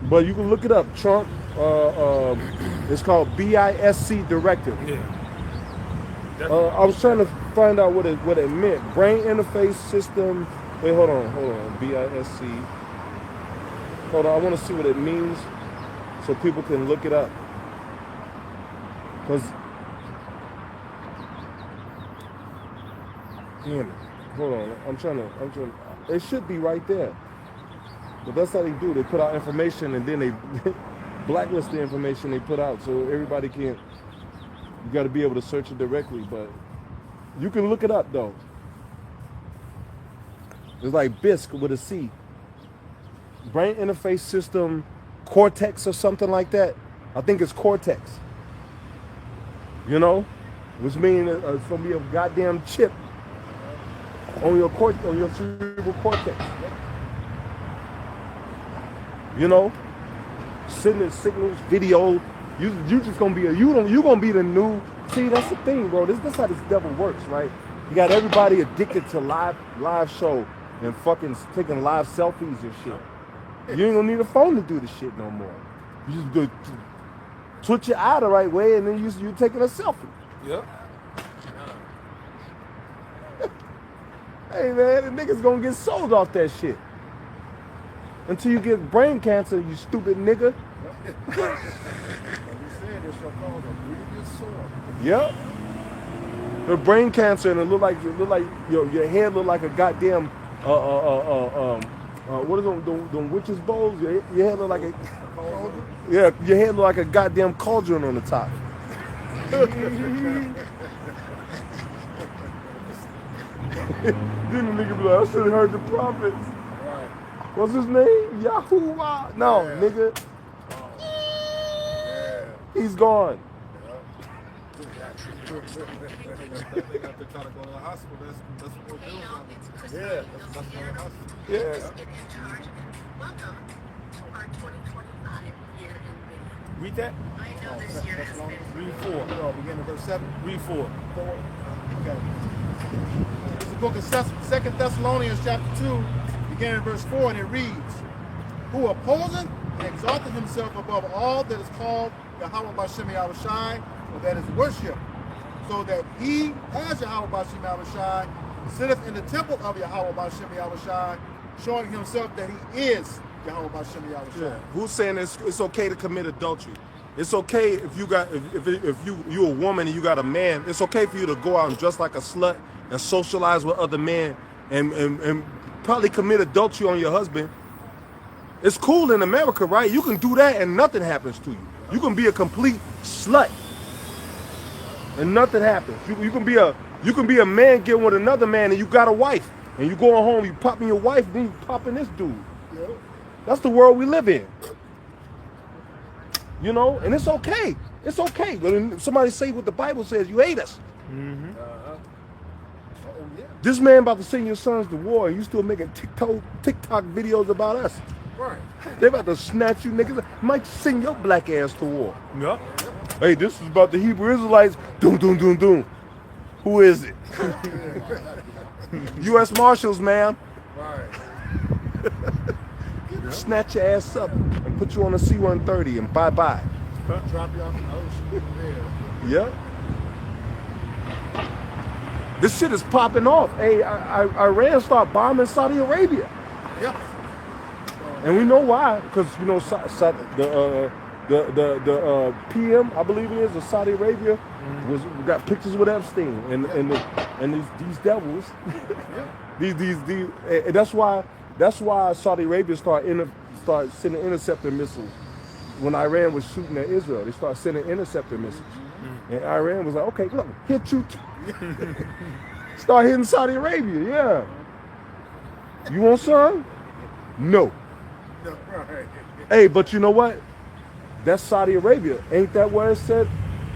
But you can look it up. Trump. It's called BISC directive. Yeah. I was trying to find out what it meant. Brain interface system. Wait, hold on. BISC. Hold on, I want to see what it means so people can look it up. Cause damn it. Hold on. I'm trying. It should be right there. But that's how they do. They put out information and then they blacklist the information they put out so everybody can't. You got to be able to search it directly, but you can look it up though. It's like BISC with a C. Brain interface system, Cortex or something like that. I think it's Cortex. You know, which means it's gonna be a goddamn chip on your cerebral cortex. You know, sending signals, video. You just gonna be you gonna be the new. See, that's the thing, bro. This how this devil works, right? You got everybody addicted to live show and fucking taking live selfies and shit. You ain't gonna need a phone to do this shit no more. You just do twitch your eye the right way, and then you taking a selfie. Yep. Hey man, the niggas gonna get sold off that shit. Until you get brain cancer, you stupid nigga. Like we said, this shall cause a grievous sore. Yep. The brain cancer, and it look like your head look like a goddamn what is them witches bowls? Your head look like a your head look like a goddamn cauldron on the top. Then the nigga be like, I should have heard the prophets. Right. What's his name? Yahuwah? No, Yeah. nigga. Yeah. He's gone. They got to try to go to the hospital. That's what we're doing. Yeah. That's what we're doing. Yeah. Welcome to our 2025 year in video. Read that. I know this year has been Read 4. Oh, beginning of verse 7. Read 4. Okay. It's the book of 2 Thessalonians chapter 2, beginning in verse 4, and it reads, who opposeth and exalteth himself above all that is called Yahweh Bashem Yahushai, or that is worship, so that he, as Yahweh Bashim Yahushai, sitteth in the temple of Yahweh Bashim Yahushai, showing himself that he is Yahweh Bashim Yahushai. Yeah. Who's saying it's okay to commit adultery? It's okay if you got if you a woman and you got a man. It's okay for you to go out and dress like a slut and socialize with other men and probably commit adultery on your husband. It's cool in America, right? You can do that and nothing happens to you. You can be a complete slut and nothing happens. You can be a man getting with another man and you got a wife and you going home, you popping your wife, then you popping this dude. Yep. That's the world we live in. You know, and it's okay. It's okay. But somebody say what the Bible says, you hate us. Oh, yeah. This man about to send your sons to war and you still making TikTok videos about us. Right. They about to snatch you niggas. Might send your black ass to war. Yep. Hey, this is about the Hebrew Israelites. Doom, doom, doom, doom. Who is it? U.S. Marshals, ma'am. Right. Snatch your ass up and put you on a C-130 and bye-bye. Drop you off in the ocean. Yeah. This shit is popping off. Hey, Iran start bombing Saudi Arabia. Yeah. And we know why, because you know the PM, I believe it is, of Saudi Arabia, was got pictures with Epstein and these devils. these and that's why Saudi Arabia started sending interceptor missiles. When Iran was shooting at Israel, they started sending interceptor missiles, and Iran was like, okay, look, hit you. Start hitting Saudi Arabia, yeah. You want some? No. Right. Hey, but you know what? That's Saudi Arabia. Ain't that where it said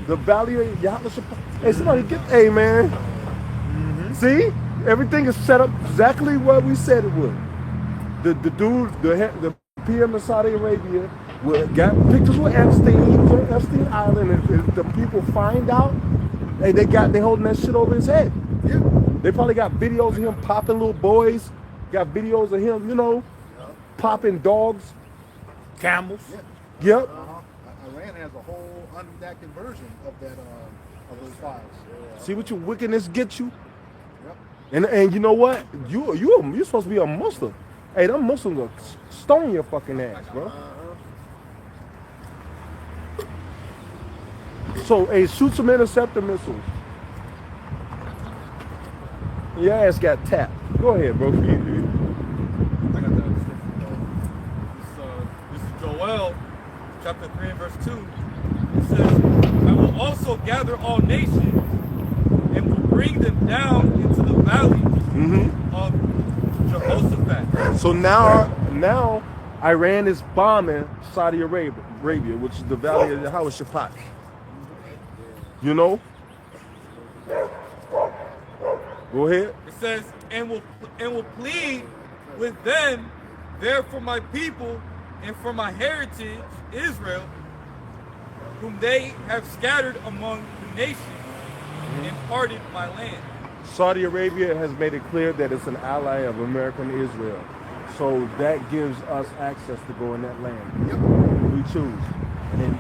the valley of Yahweh? Hey, somebody get, hey man. See? Everything is set up exactly what we said it would. The dude, the PM of Saudi Arabia got pictures with Epstein. He was on Epstein Island, and if the people find out, hey, they holding that shit over his head. Yeah. They probably got videos of him popping little boys. Got videos of him, you know, popping dogs. Camels. Yeah. Yep. Iran has a whole unredacted version of that of those files. See what your wickedness gets you? Yep. And you know what? You're supposed to be a Muslim. Hey, them Muslims will stone your fucking ass, bro. So, hey, shoot some interceptor missiles. Your ass got tapped. Go ahead, bro. I got that. This is Joel, chapter 3 and verse 2. It says, I will also gather all nations and will bring them down into the valley of Jehoshaphat. So now Iran is bombing Saudi Arabia, which is the valley of Jehoshaphat. You know? Go ahead. It says, and will plead with them there for my people and for my heritage, Israel, whom they have scattered among the nations and parted my land. Saudi Arabia has made it clear that it's an ally of American Israel. So that gives us access to go in that land. Yep. We choose. And then,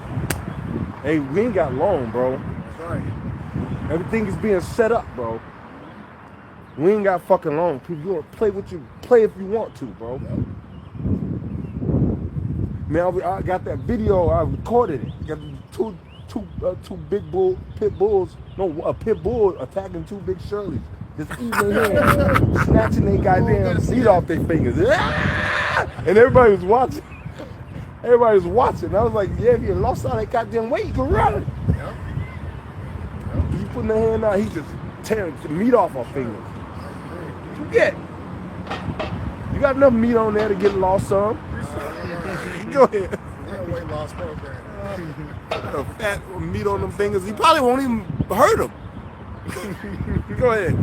hey, we ain't got long, bro. That's right. Everything is being set up, bro. We ain't got fucking long. You want to play if you want to, bro. Man, I got that video. I recorded it. Got two big pit bulls. No, a pit bull attacking two big Shirleys. Just eating their hands, snatching their goddamn meat off their fingers. And everybody was watching. Everybody was watching. I was like, yeah, if you lost all that goddamn weight, you can run. You putting the hand out, he just tearing the meat off our fingers. What you get? You got enough meat on there to get lost some. Go ahead. Weight loss program. Got a fat meat on them fingers. He probably won't even hurt him. Go ahead.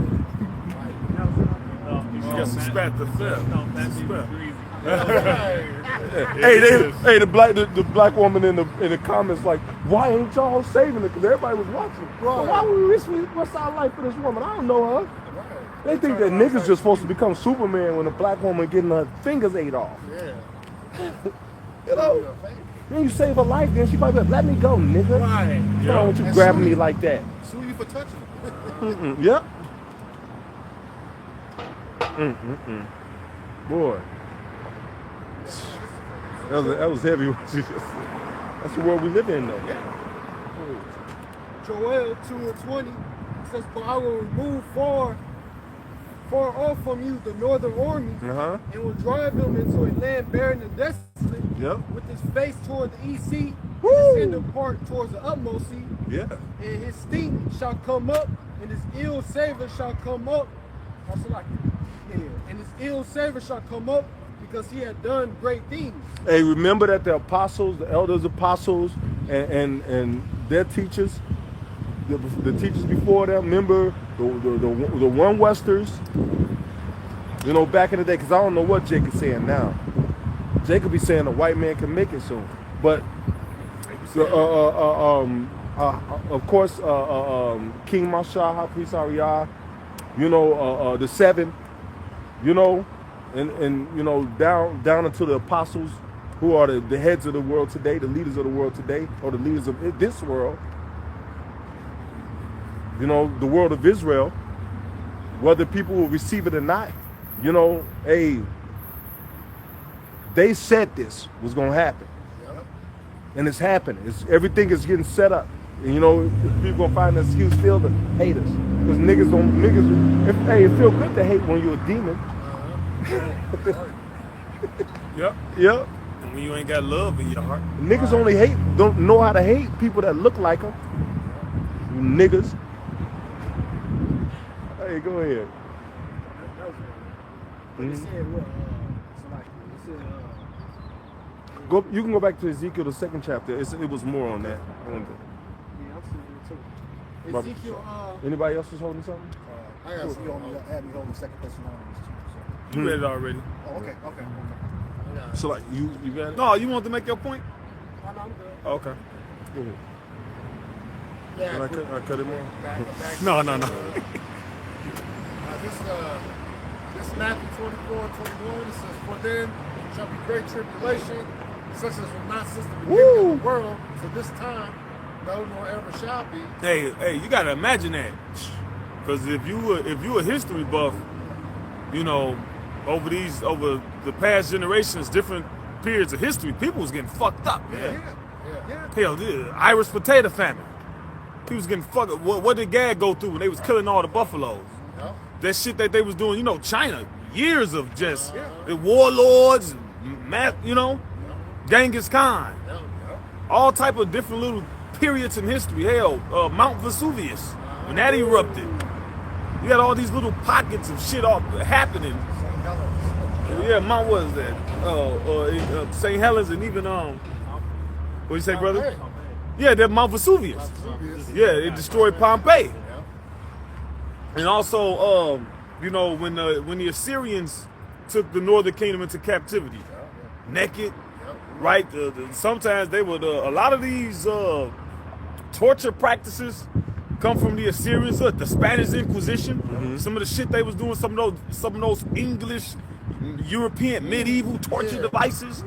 You got suspect the theft. Hey, the black woman in the comments like, why ain't y'all saving it? Because everybody was watching. Well, why would we risk what's our life for this woman? I don't know her. They think that niggas just supposed to become Superman when a black woman getting her fingers ate off. Yeah. You know? Then you save her life, then she probably be like, let me go, nigga. Right. What's wrong with you And grabbing sue me you. like that? Sue you for touching them. Yep. Boy. That was heavy. That's the world we live in, though. Joel 2:20 says, "For I will remove far off from you the northern army, Uh-huh. and will drive him into a land barren and desolate, Yep. with his face toward the east sea, Woo! and his inner part towards the utmost sea. Yeah. And his stink shall come up, and his ill savor shall come up." Also like, yeah. And his ill savor shall come up, because he had done great things. Hey, remember that the apostles, the elders apostles, and their teachers, the teachers before them, remember the one Westers, you know, back in the day, because I don't know what Jacob's saying now. Jacob be saying a white man can make it soon. But, of course, King Mashah, High Priest Ariyah, you know, the seven, you know, and you know, down into the apostles who are the heads of the world today, the leaders of the world today, or the leaders of this world, you know, the world of Israel, whether people will receive it or not, you know, hey, they said this was gonna happen. And it's happening. Everything is getting set up. And you know, people gonna find an excuse still to hate us. Because hey, it feel good to hate when you're a demon. Yep. Yep. And when you ain't got love in your heart. Niggas only don't know how to hate people that look like them. You niggas. Hey, go ahead. That was But it said what? So like, it said, You can go back to Ezekiel, the 2nd chapter. It was more on that. yeah, I'm seeing it too. Robert, Ezekiel, Anybody else was holding something? I got you on me. Had me holding Second Thessalonians too. You read it already. So. Oh, okay. So like you got it? No, you want to make your point? I'm good. Oh, okay. Go ahead. Yeah. Can I cut it more? Back, No. This Matthew 24:21, it says, "For then shall be great tribulation, such as will not since the beginning of the world to this time, no nor ever shall be." Hey, you gotta imagine that, because if you a history buff, you know, over the past generations, different periods of history, people was getting fucked up. Yeah. Hell, the Irish potato famine. He was getting fucked up. What did Gad go through when they was killing all the buffaloes? Yep. That shit that they was doing, you know, China, years of just the warlords, you know, Genghis Khan, all type of different little periods in history. Hell, Mount Vesuvius, when that erupted, you had all these little pockets of shit all happening. Yeah, Mount what is that? St. Helens, and even what you say, brother? Yeah, that Mount Vesuvius. Yeah, it destroyed Pompeii. And also, you know, when the Assyrians took the northern kingdom into captivity, naked, right? Sometimes they would. A lot of these torture practices come from the Assyrians, the Spanish Inquisition. Some of the shit they was doing, some of those English, European medieval torture devices.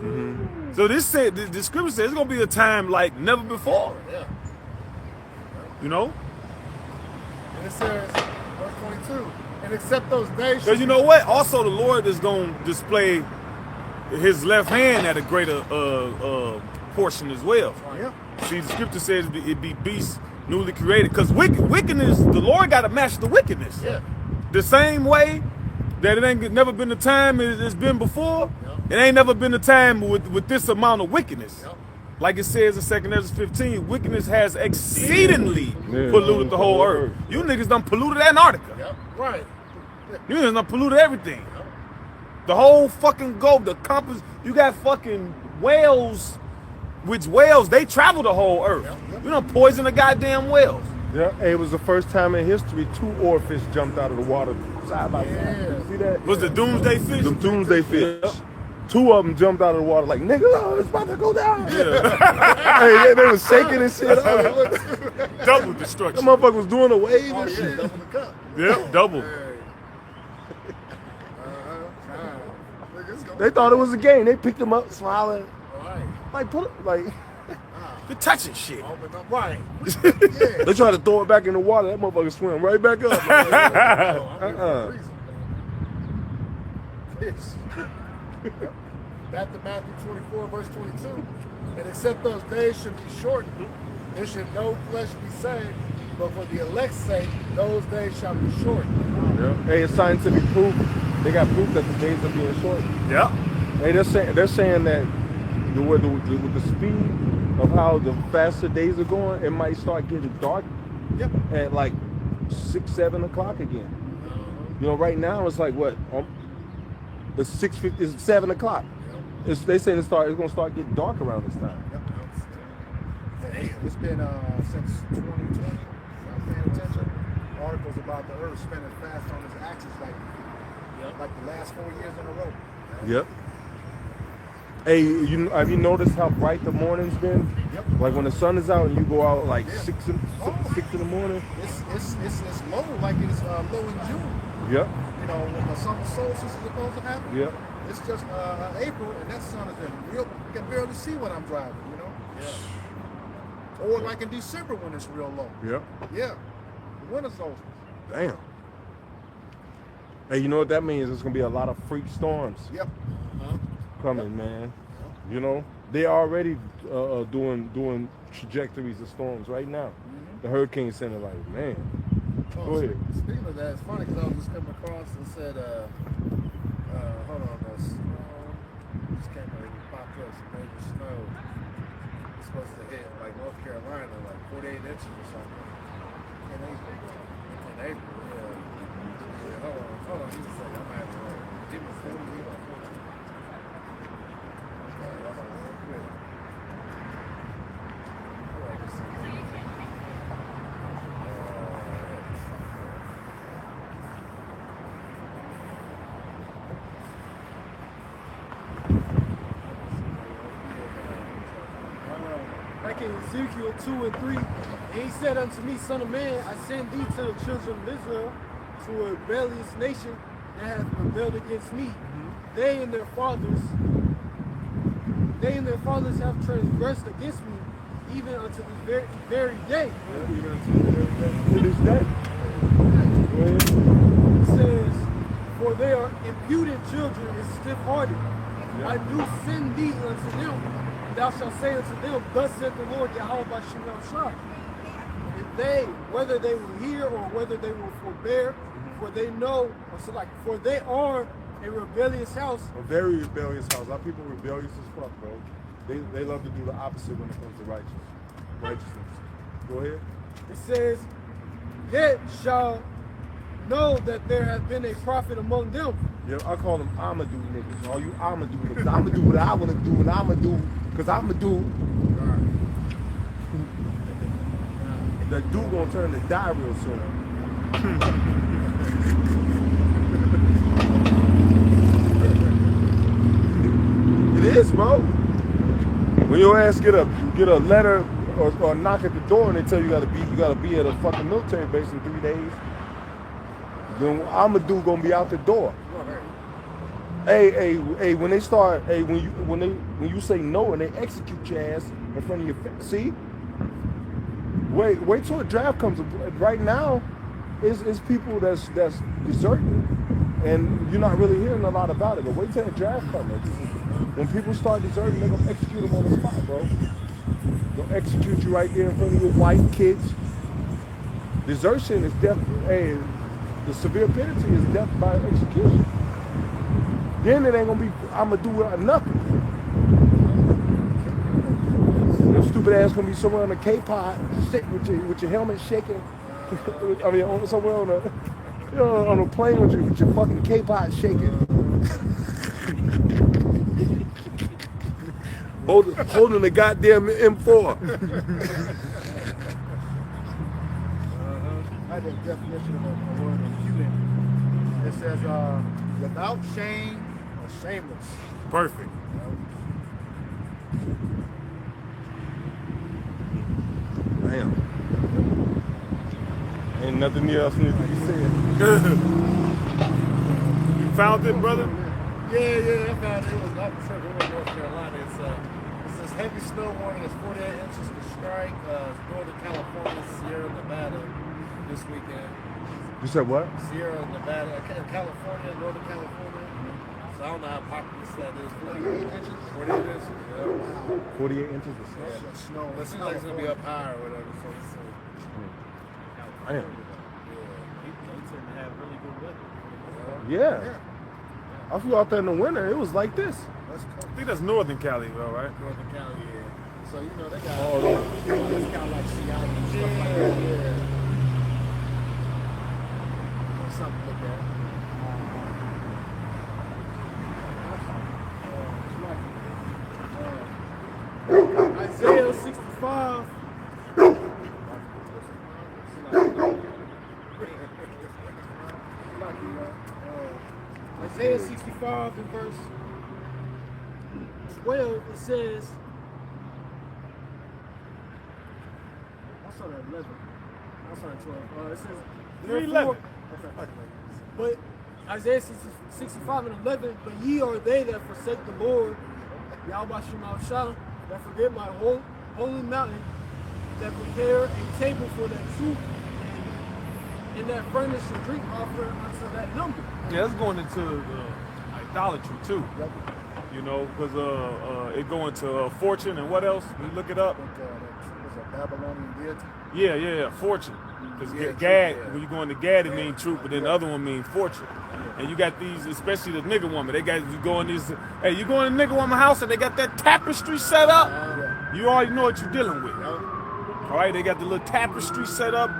So this said, the scripture says it's gonna be a time like never before. You know. And it says, verse 22, "And except those days." Because you know what? Also, the Lord is going to display his left hand at a greater portion as well. Yeah. See, the scripture says it be beasts newly created. Because wickedness, the Lord got to match the wickedness. Yeah. The same way that it ain't never been the time it's been before, it ain't never been the time with this amount of wickedness. Like it says in 2 Ezra 15, wickedness has exceedingly polluted the whole earth. You niggas done polluted Antarctica. Right. You niggas done polluted everything. The whole fucking globe, the compass. You got fucking whales, which whales, they travel the whole earth. You done poison the goddamn whales. Yeah, it was the first time in history 2 oarfish jumped out of the water side by side. You see that? Was the doomsday fish? The doomsday fish. 2 of them jumped out of the water like, nigga, oh, it's about to go down. Hey, they was shaking and shit. Double That destruction. motherfucker was doing a wave and shit. Double the cup. Yeah, double. They thought it was a game. They picked him up, smiling. Like, put it, like, you're touching shit. Open up, right? They try to throw it back in the water. That motherfucker swim right back up. Back to Matthew 24, verse 22. And except those days should be shortened, there should no flesh be saved, but for the elect's sake, those days shall be shortened. Yeah. Hey, it's scientific proof. They got proof that the days are being shortened. Yeah. Hey, they're saying that with the speed of how the faster days are going, it might start getting dark at like 6, 7 o'clock again. You know, right now it's like what? It's 6:50. It's 7 o'clock. They say it's gonna start getting dark around this time. It's been since 2020. I'm paying attention. Articles about the Earth spinning fast on its axis like the last 4 years in a row. Yep. Hey, have you noticed how bright the morning's been? Yep. Like when the sun is out and you go out like 6 in the morning. It's low, like it's low in June. Yep. You know, when the summer solstice is supposed to happen. Yep. It's just April, and that sun is in real. You can barely see when I'm driving. You know. Yeah. Or like in December when it's real low. Yep. Yeah. The winter solstice. Damn. Hey, you know what that means? There's gonna be a lot of freak storms. Yep. Coming, man. You know, they're already doing trajectories of storms right now. The Hurricane Center, like, man. Go ahead. Speaking of that, it's funny because I was just coming across and said, hold on, just came out and popped up some major snow. It's supposed to hit like North Carolina, like 48 inches or something. In April, yeah. Hold on, just a second. I'm having give me 40 minutes. Back in Ezekiel 2 and 3, and he said unto me, Son of man, I send thee to the children of Israel, to a rebellious nation that hath rebelled against me. They and their fathers have transgressed against me, even unto this very day. To this day. It says, for they are impudent children and stiff-hearted. I do send thee unto them. Thou shalt say unto them, thus saith the Lord Yahweh Bashim Shah. And they, whether they will hear or whether they will forbear, for they know, for they are a rebellious house. A very rebellious house. Our people rebellious as fuck, bro. They love to do the opposite when it comes to righteousness. Go ahead. It says, yet shall know that there hath been a prophet among them. Yeah, I call them Amadou niggas. All you Amadou niggas. I'ma do what I wanna do and I'ma do, cause I'ma do. That dude gonna turn to die real soon. It is, bro. When your ass get a letter or knock at the door and they tell you you gotta be at a fucking military base in 3 days, then Amadou gonna be out the door. Hey, when they start, when you say no and they execute your ass in front of your face, see? Wait till a draft comes. Right now, it's people that's deserting, and you're not really hearing a lot about it. But wait till a draft comes. When people start deserting, they're gonna execute them on the spot, bro. They'll execute you right there in front of your white kids. Desertion is death. Hey, the severe penalty is death by execution. Then it ain't gonna be, I'ma do nothing. Your stupid ass gonna be somewhere on a K-pod with your helmet shaking. I mean, somewhere on a plane with your fucking K-pod shaking. holding the goddamn M4. I had a definition of the word impudent. It says, without shame or shameless. Perfect. Damn. Ain't nothing else needs to be said. You found it, brother? Yeah, I found it. It was not North Carolina. It's this heavy snow warning is 48 inches to strike Northern California, Sierra Nevada this weekend. You said what? Sierra Nevada, California, Northern California. So I don't know how populous that is. 48 inches? 48 inches, yeah. 48 inches of snow. Yeah, snow. It seems like it's going to be up higher or whatever. So it's, Damn. They tend to have really good weather. Yeah. I flew out there in the winter. It was like this. that's cool. I think that's Northern Cali, though, right? Northern Cali, yeah. So, you know, they got Oh, it's kind of like Seattle and stuff like that. Yeah. Something to look at. Isaiah 65. Isaiah 65 in verse 12, it says, I saw that 11. I saw that 12. It says, 3:11. Okay. But Isaiah 65 and 11, but ye are they that forsake the Lord, Yahweh Shema Shah, that forget my holy mountain, that prepare a table for that truth, and that furnish a drink offering unto that number. Yeah, it's going into idolatry, too. You know, because it going to fortune and what else? We look it up. It's a Babylonian deity. Yeah, fortune. Because Yeah, Gad, truth, yeah. when you go into Gad, it means truth, but then the other one means fortune. And you got these, especially the nigga woman. They got you go in these. Hey, you go in the nigga woman house and they got that tapestry set up. You already know what you're dealing with. All right, they got the little tapestry set up.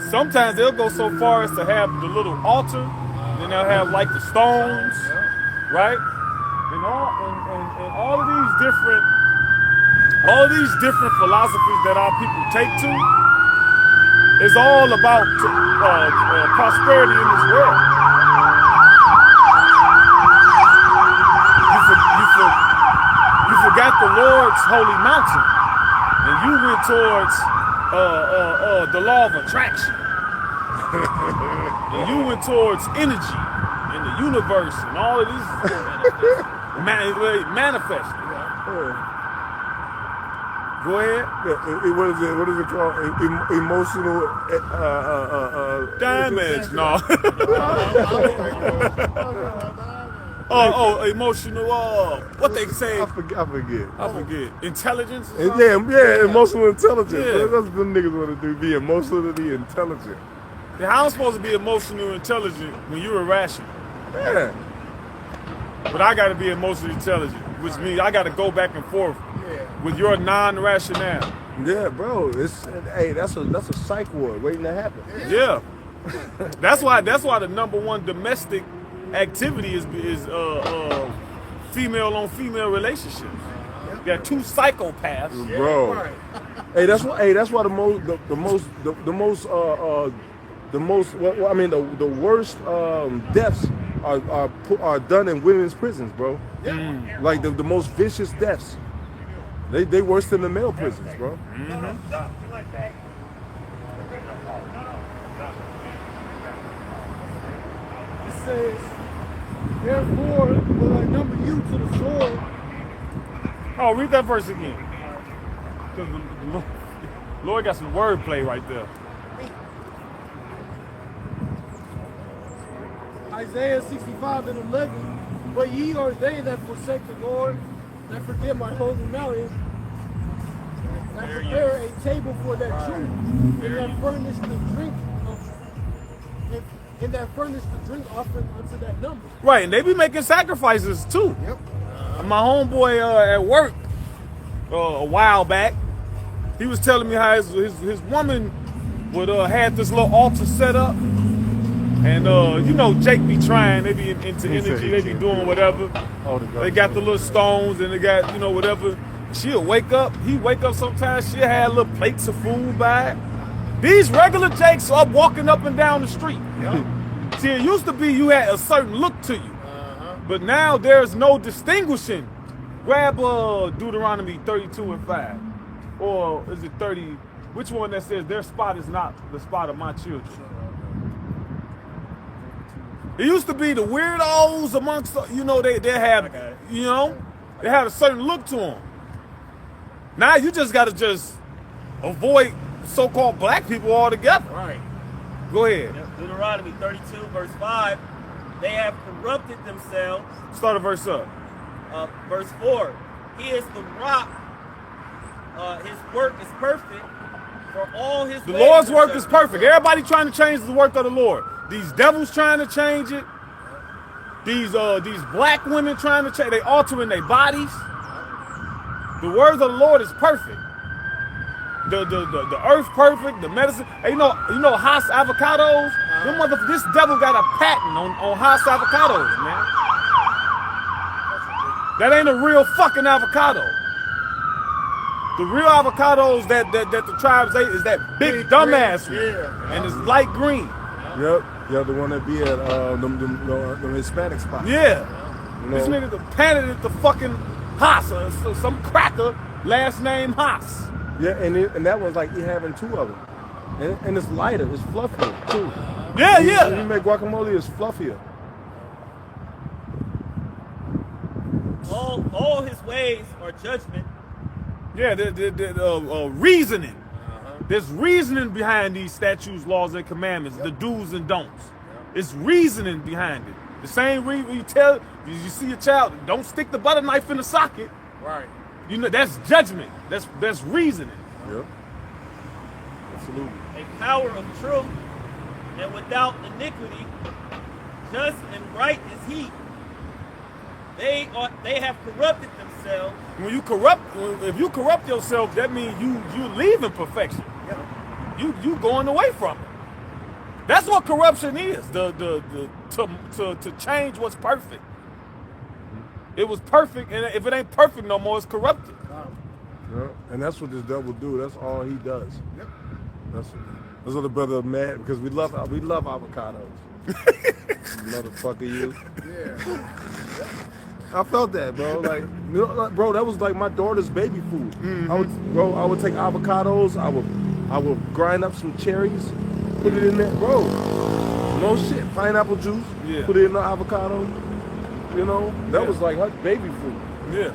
Sometimes they'll go so far as to have the little altar, and then they'll have like the stones, right? And all of these different philosophies that our people take to is all about prosperity in this world. You forgot the Lord's holy mountain, and you went towards the law of attraction. And you went towards energy and the universe and all of these manifesting. Go ahead. What is it called? Emotional Damage, no. Emotional. What they say? I forget. Intelligence. Yeah, emotional intelligence. Yeah. That's what them niggas want to do. Be emotionally intelligent. How I'm supposed to be emotionally intelligent when you're irrational? Yeah. But I got to be emotionally intelligent, which means I got to go back and forth with your non-rationale. Yeah, bro. That's a psych ward waiting to happen. Yeah. That's why the number one domestic activity is female on female relationships. You got two psychopaths, Bro. Hey, that's why the worst deaths are done in women's prisons, bro. Like the most vicious deaths. They worse than the male prisons, bro. It says, therefore will I number you to the sword. Oh, read that verse again. Because the Lord got some wordplay right there. Isaiah 65 and 11. But ye are they that forsake the Lord, that forget my holy mountain, that prepare a table for that truth, and that furnish the drink and that furnish the drink offering unto that number. Right, and they be making sacrifices too. Yep. My homeboy at work a while back, he was telling me how his woman would had this little altar set up. And you know, Jake be trying, they be into energy, they be doing whatever. They got the little stones and they got, you know, whatever. She'll wake up, he wake up sometimes, she'll have little plates of food by. These regular Jakes are walking up and down the street. See, it used to be you had a certain look to you. But now there's no distinguishing. Grab Deuteronomy 32 and 5. Or is it 30? Which one that says their spot is not the spot of my children? It used to be the weirdos amongst, you know, they have, you know, they had a certain look to them. Now you just gotta just avoid so-called black people altogether. Right. Go ahead. Deuteronomy 32, verse 5. They have corrupted themselves. Start a verse up. Verse 4. He is the rock. His work is perfect. For all his The ways Lord's are work certain. is perfect. Everybody trying to change the work of the Lord. These devils trying to change it. These black women trying to change. They altering their bodies. The words of the Lord is perfect. The earth perfect. The medicine. Hey, you know Haas avocados. Them motherfuckers. This devil got a patent on Haas avocados, man. That ain't a real fucking avocado. The real avocados that the tribes ate is that big dumbass one. Yeah. And it's light green. Yep. Yeah, the one that be at them Hispanic spots. Yeah. You know? These niggas patented it to fucking Haas. So some cracker, last name Haas. Yeah, and that was like you having two of them. And it's lighter, it's fluffier too. Yeah, When yeah. you make guacamole, it's fluffier. All his ways are judgment. Yeah, the reasoning. There's reasoning behind these statutes, laws, and commandments, the do's and don'ts. It's reasoning behind it. The same reason you see a child, don't stick the butter knife in the socket. Right. You know, that's judgment. That's reasoning. Yep. Absolutely. A power of truth, and without iniquity, just and right is he. They have corrupted themselves. If you corrupt yourself, that means you leaving perfection. You going away from it. That's what corruption is. To change what's perfect. It was perfect, and if it ain't perfect no more, it's corrupted. Yeah. And that's what this devil do. That's all he does. Yep. That's what the brother mad because we love avocados. Motherfucker, you. Yeah. I felt that, bro. Like, you know, bro, that was like my daughter's baby food. Mm-hmm. I would take avocados. I would grind up some cherries, put it in there, bro. No shit, pineapple juice. Yeah. Put it in the avocado. You know, that Yeah. was like her baby food. Yeah.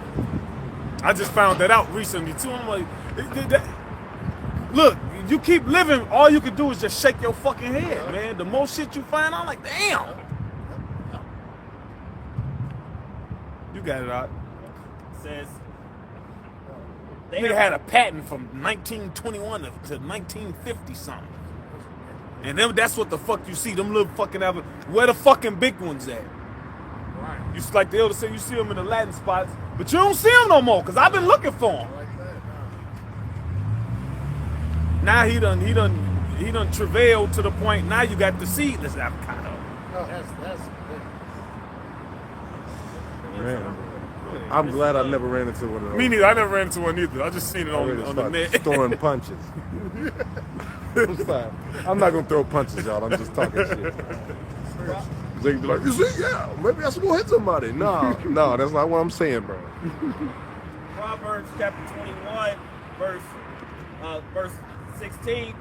I just found that out recently too. I'm like, look, you keep living, all you can do is just shake your fucking head, man. The more shit you find, I'm like, damn. You got it out. Says Nigga had a patent from 1921 to 1950 something. And then that's what the fuck you see, them little fucking where the fucking big ones at? Right. You like the elder say, you see them in the Latin spots, but you don't see them no more, cause I've been looking for them. Like that. Now he done travailed to the point. Now you got the seedless avocado. No, that's Man, I'm glad I never ran into one of those. Me neither. I never ran into one either. I just seen it on the Start net. throwing punches. I'm sorry. I'm not gonna throw punches, y'all. I'm just talking shit. They be like, you see, yeah, maybe I should go hit somebody. No, that's not what I'm saying, bro. Proverbs chapter 21, verse 16.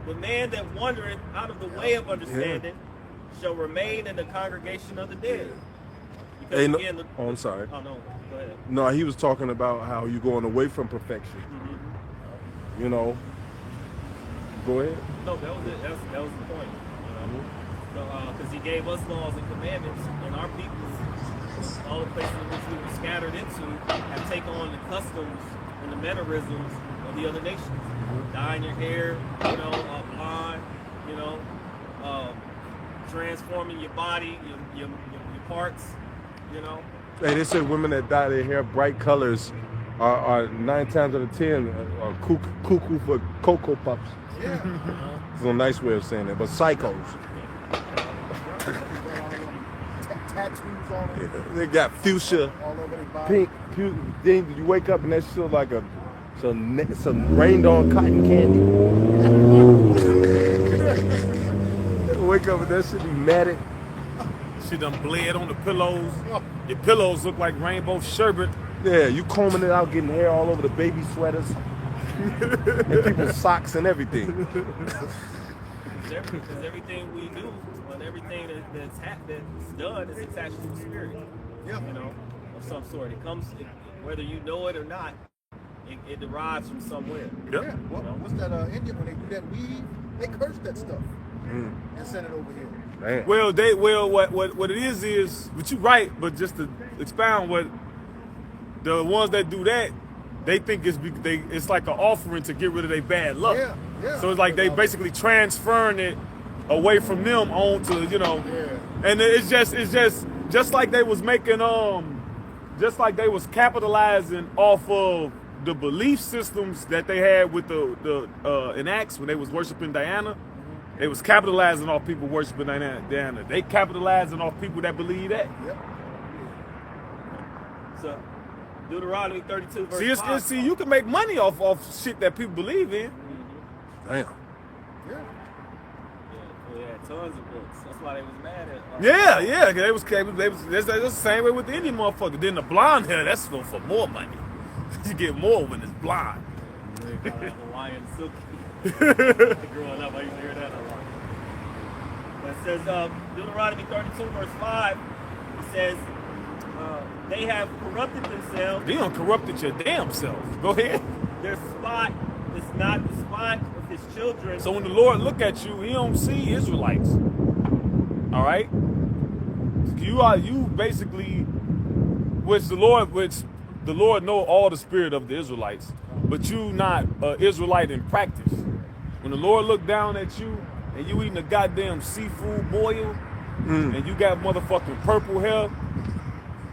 The man that wandereth out of the way of understanding shall remain in the congregation of the dead. Because Hey, no, again, I'm sorry. Oh no, go ahead. No, he was talking about how you going away from perfection. Mm-hmm. You know. Go ahead. No, that was it. That was the point. You know? So, because he gave us laws and commandments, and our peoples, all the places in which we were scattered into, have taken on the customs and the mannerisms of the other nations. Dyeing your hair, you know, blonde, you know, transforming your body, your parts, you know. Hey, they say women that dye their hair bright colors are 9 times out of 10 are cuckoo for Cocoa Puffs. yeah. It's a nice way of saying it, but psychos. Tattoos on them, They got fuchsia, all over their body. pink. Then you wake up and that's still like some rained on cotton candy. Wake up and that shit be matted. She done bled on the pillows. Your pillows look like rainbow sherbet. Yeah, you combing it out, getting hair all over the baby sweaters, and people's socks and everything. Because everything we do, and everything that's done is attached to a spirit, Yeah. you know, of some sort. It comes, whether you know it or not, it derives from somewhere. Yep. Yeah. Well, what's that Indian when they do that weed? They curse that stuff and send it over here. Damn. Well, what it is, but you're right. But just to expound, what the ones that do that, they think it's like an offering to get rid of their bad luck. Yeah, yeah. So it's like they basically transferring it away from them onto, you know. Yeah. And it's just like they was making just like they was capitalizing off of the belief systems that they had with the in Acts when they was worshiping Diana. They was capitalizing off people worshiping Diana. They capitalizing off people that believe that. Yep. So Deuteronomy 32 verse 5. See, you can make money off shit that people believe in. Damn. Yeah. Yeah, tons of books. That's why they was mad at. Yeah. They was that's the same way with the Indian motherfucker. Then the blonde hair, that's for more money. You get more when it's blonde. Hawaiian silky. Growing up, I used to hear that a lot. But it says Deuteronomy 32 verse 5. It says they have corrupted themselves. You done corrupted your damn self. Go ahead. Their spot is not the spot of his children. So when the Lord look at you, he don't see Israelites. All right? You basically, which the Lord know all the spirit of the Israelites, but you not an Israelite in practice. When the Lord look down at you and you eating a goddamn seafood boil and you got motherfucking purple hair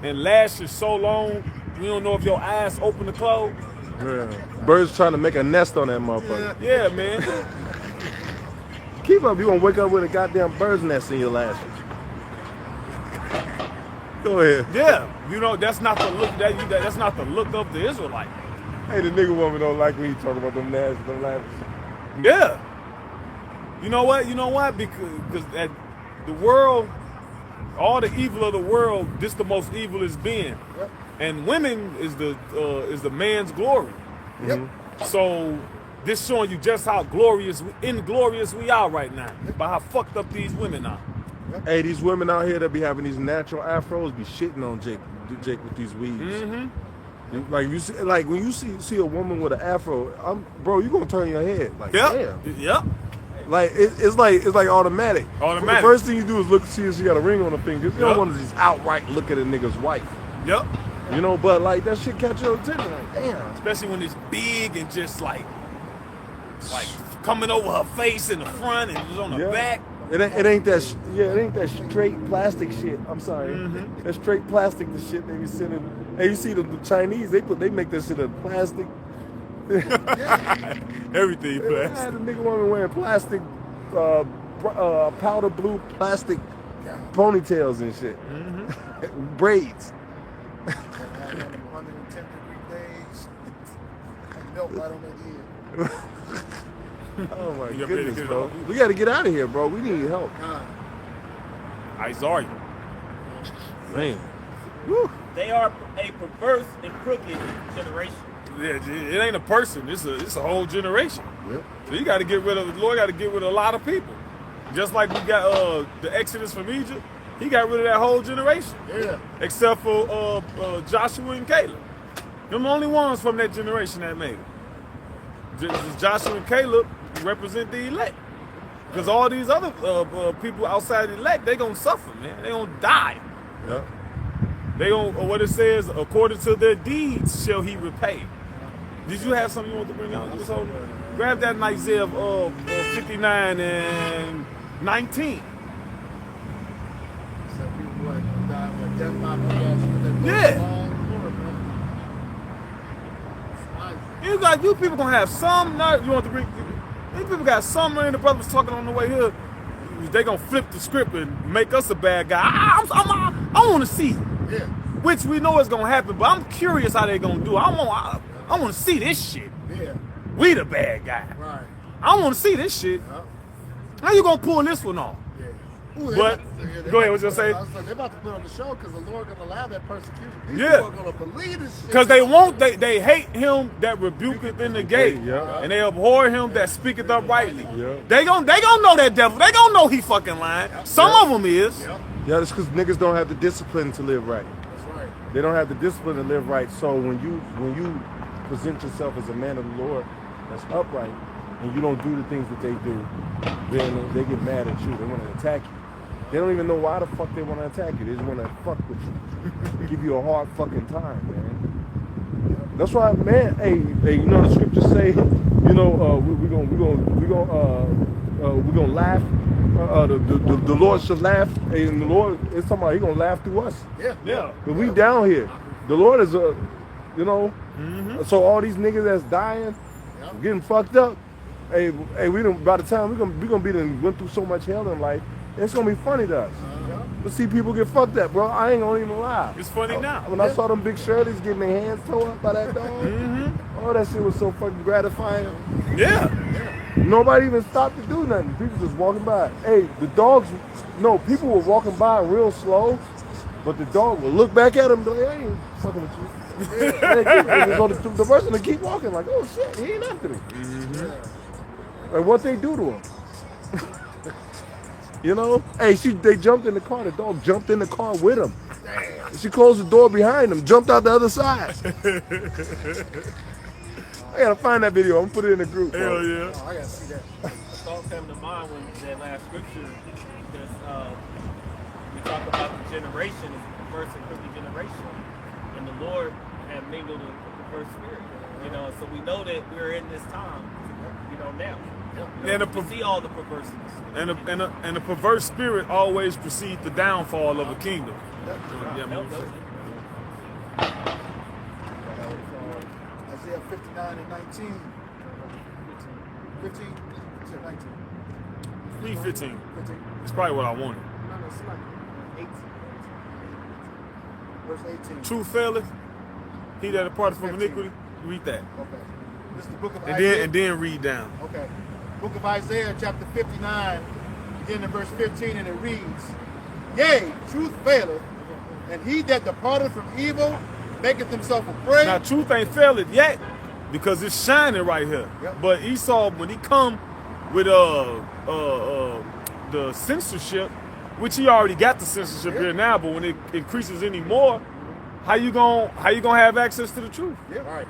and lashes so long, you don't know if your eyes open or close. Yeah. Birds trying to make a nest on that motherfucker. Yeah, man. Keep up, you gonna wake up with a goddamn bird's nest in your lashes. Go ahead. Yeah, you know that's not the look that's not the look of the Israelite. Hey, the nigga woman don't like when you talk about them lashes, them lashes. Yeah. You know what? Because at the world, all the evil of the world, this the most evil it's been. Yep. And women is the man's glory. Yep. So this showing you just how inglorious we are right now. By how fucked up these women are. Hey, these women out here that be having these natural afros be shitting on Jake with these weaves. Mm-hmm. Like you see, like when you see a woman with an afro, bro, you gonna turn your head. Like, Yep. damn. Yep. Like it's like automatic. Automatic. The first thing you do is look to see if she got a ring on her finger. You don't Yep. want to just outright look at a nigga's wife. Yep. You know, but like that shit catch your attention. Like, damn. Especially when it's big and just like coming over her face in the front and it's on the Yeah. back. It ain't that it ain't that straight plastic shit. I'm sorry. Mm-hmm. That straight plastic the shit they be sending. Hey, you see the Chinese, they make that shit in plastic. Everything I plastic. had a nigga woman wearing plastic powder blue plastic ponytails and shit. Braids. And had them 110 degree days. Melt right on their head. Oh my You gotta goodness, get it bro. off. We gotta get out of here, bro. We need help. Isaiah. Man. They are a perverse and crooked generation. Yeah, it ain't a person. It's a whole generation. Yep. So you got to get rid of the Lord. Got to get rid of a lot of people. Just like we got the Exodus from Egypt, he got rid of that whole generation. Yeah. Except for Joshua and Caleb. Them the only ones from that generation that made it. Joshua and Caleb represent the elect. Because all these other people outside the elect, they gonna suffer, man. They gonna die. Yeah. They gonna, what it says, according to their deeds shall he repay. Did you have something you want to bring out? So grab that in Isaiah 59 and 19. Some people gonna die with death by the Yeah. You people gonna have some nerve. You want to bring? These people got some nerve. The brother was talking on the way here. They gonna flip the script and make us a bad guy. I want to see, Yeah. which we know is gonna happen. But I'm curious how they gonna do. I want to see this shit. Yeah. We the bad guy. Right. I want to see this shit. Yeah. How you gonna pull this one off? Yeah. Ooh, But- go ahead, what you say? I was like, they're about to put on the show because the Lord gonna allow that persecution. These Yeah. people are gonna believe this shit. Because they hate him that rebuketh in the gate, Yeah. and they abhor him that speaketh uprightly. Yeah. They gon' know that devil. They gon' know he fucking lying. Some of them is. Yep. Yeah, that's because niggas don't have the discipline to live right. That's right. They don't have the discipline to live right. So when you present yourself as a man of the Lord that's upright, and you don't do the things that they do, then they get mad at you. They want to attack you. They don't even know why the fuck they want to attack you. They just want to fuck with you. Give you a hard fucking time, man. That's why, man. Hey, you know the scriptures say, you know, we're gonna laugh. The Lord should laugh, and the Lord is talking about He gonna laugh through us. Yeah. But we down here. The Lord is you know. So all these niggas that's dying, getting fucked up. Hey, we done, by the time we gonna be done went through so much hell in life, it's gonna be funny to us. To see people get fucked up, bro. I ain't gonna even lie. It's funny now. When I saw them big Shirleys getting their hands tore up by that dog, oh, that shit was so fucking gratifying. Yeah. Nobody even stopped to do nothing. People just walking by. Hey, the dogs, no, people were walking by real slow, but the dog would look back at him and be like, I ain't fucking with you. The person would keep walking like, oh shit, he ain't after me. Like what they do to him. You know? Hey, they jumped in the car. The dog jumped in the car with him. She closed the door behind him, jumped out the other side. I gotta find that video. I'm gonna put it in the group. Hell yeah. Oh, I gotta see that. A thought came to mind when that last scripture, because we talk about the generation, it's the first and early generation, and the Lord had mingled with the first spirit. You know, so we know that we're in this time. You know now. You know, we see all the perverseness. And a perverse spirit always precedes the downfall of a kingdom. Isaiah 59 and 19. 15? Is it 19? Read 15. 15. It's probably what I wanted. No, it's like 18. Verse 18. Truth faileth, he that departed from iniquity. Read that. Okay. This is the book of And Isaiah. then read down. Okay. Book of Isaiah, chapter 59, beginning in verse 15, and it reads, Yea, truth faileth, and he that departed from evil maketh himself a prey. Now truth ain't failed yet because it's shining right here. Yep. But Esau, when he come with the censorship, which he already got the censorship here now, but when it increases anymore, how you gonna have access to the truth? Yeah, right.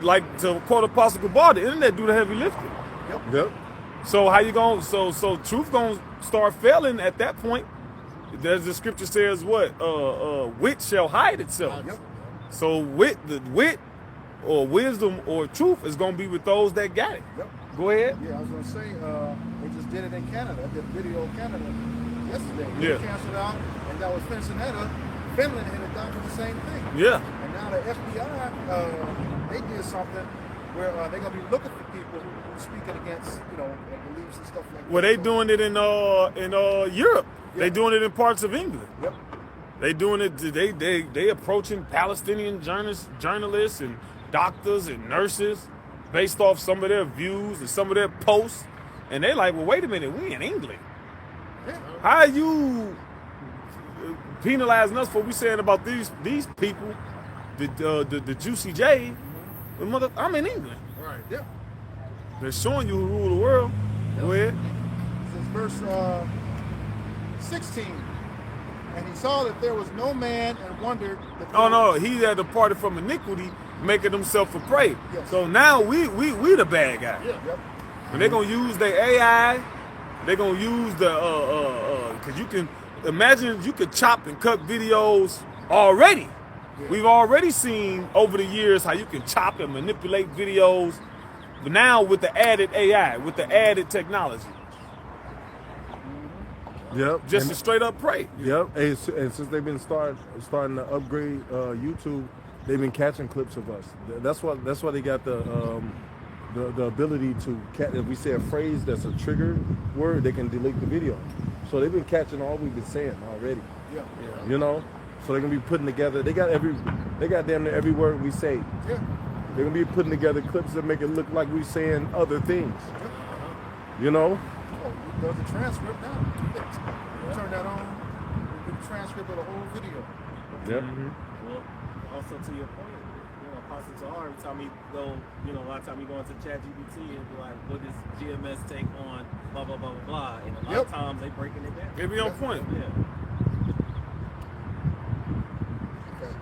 Like to quote Apostle Gabar, the internet do the heavy lifting. Yep. So how you gonna so truth gonna start failing at that point? As the scripture says, what wit shall hide itself. Yep. So wit or wisdom or truth is gonna be with those that got it. Yep. Go ahead. Yeah, I was gonna say, they just did it in Canada. I did a video of Canada yesterday. Yeah. They canceled out, and that was Cincinnati. Finland had it done for the same thing. Yeah. And now the FBI, they did something where they're gonna be looking for people who speaking against, beliefs and stuff like that. Well, they doing it in Europe. Yeah. They doing it in parts of England. Yep. They doing it. They approaching Palestinian journalists and doctors and nurses based off some of their views and some of their posts, and they like, well, wait a minute, we in England. Yeah. How are you penalizing us for what we saying about these people, the Juicy J? I'm in England. Right. Yeah. They're showing you who rule the world. Go ahead. This is verse 16. And he saw that there was no man and wondered that Oh no, he that departed from iniquity, making himself a prey. Yes. So now we the bad guy. Yeah. Yep. And they're gonna use their AI. They're gonna use the because you can imagine you could chop and cut videos already. Yeah. We've already seen over the years how you can chop and manipulate videos, but now with the added AI, with the added technology, Yep. just a straight up prey. Yep. And since they've been starting to upgrade YouTube, they've been catching clips of us. That's why they got the ability to catch. If we say a phrase that's a trigger word, they can delete the video. So they've been catching all we've been saying already. Yeah. You know. So they're gonna be putting together. They got damn near every word we say. Yeah. They're gonna be putting together clips that make it look like we're saying other things. You know. Oh, there's a transcript now. You turn that on, you get a transcript of the whole video. Yep. Well, also to your point, Apostle Tahar, every time you go, a lot of time you go into ChatGPT and be like, what does GMS take on blah, blah, blah, blah, blah. And a lot of times they breaking it down. They be on point. Yeah. Okay.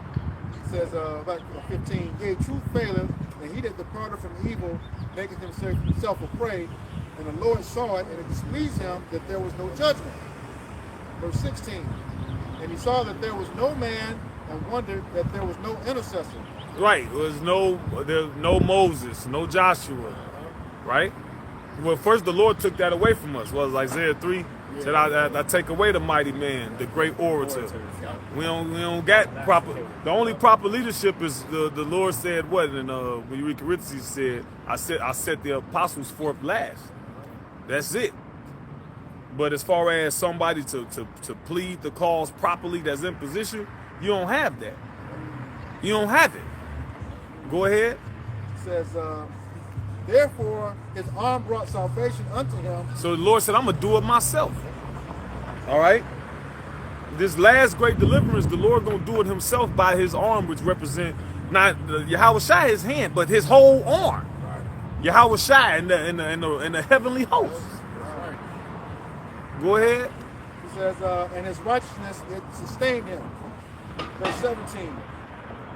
It says, back 15, yea, truth faileth, and he that departed from evil maketh himself a prey, and the Lord saw it, and it displeased him that there was no judgment. Verse 16, and he saw that there was no man, and wondered that there was no intercessor. Right. There's no Moses, no Joshua. Right? Well, first the Lord took that away from us. Was Isaiah 3 said, I take away the mighty man, the great orator. We don't got proper. The only proper leadership is the Lord said what? And when you read Corinthians, he said, I set the apostles forth last. That's it. But as far as somebody to plead the cause properly that's in position, you don't have that. You don't have it. Go ahead. It says, therefore his arm brought salvation unto him. So the Lord said, I'm going to do it myself. All right? This last great deliverance, the Lord going to do it himself by his arm, which represent not Yahweh Shai, his hand, but his whole arm. Yahweh Shai in the heavenly host. Go ahead. He says, and his righteousness, it sustained him. Verse 17,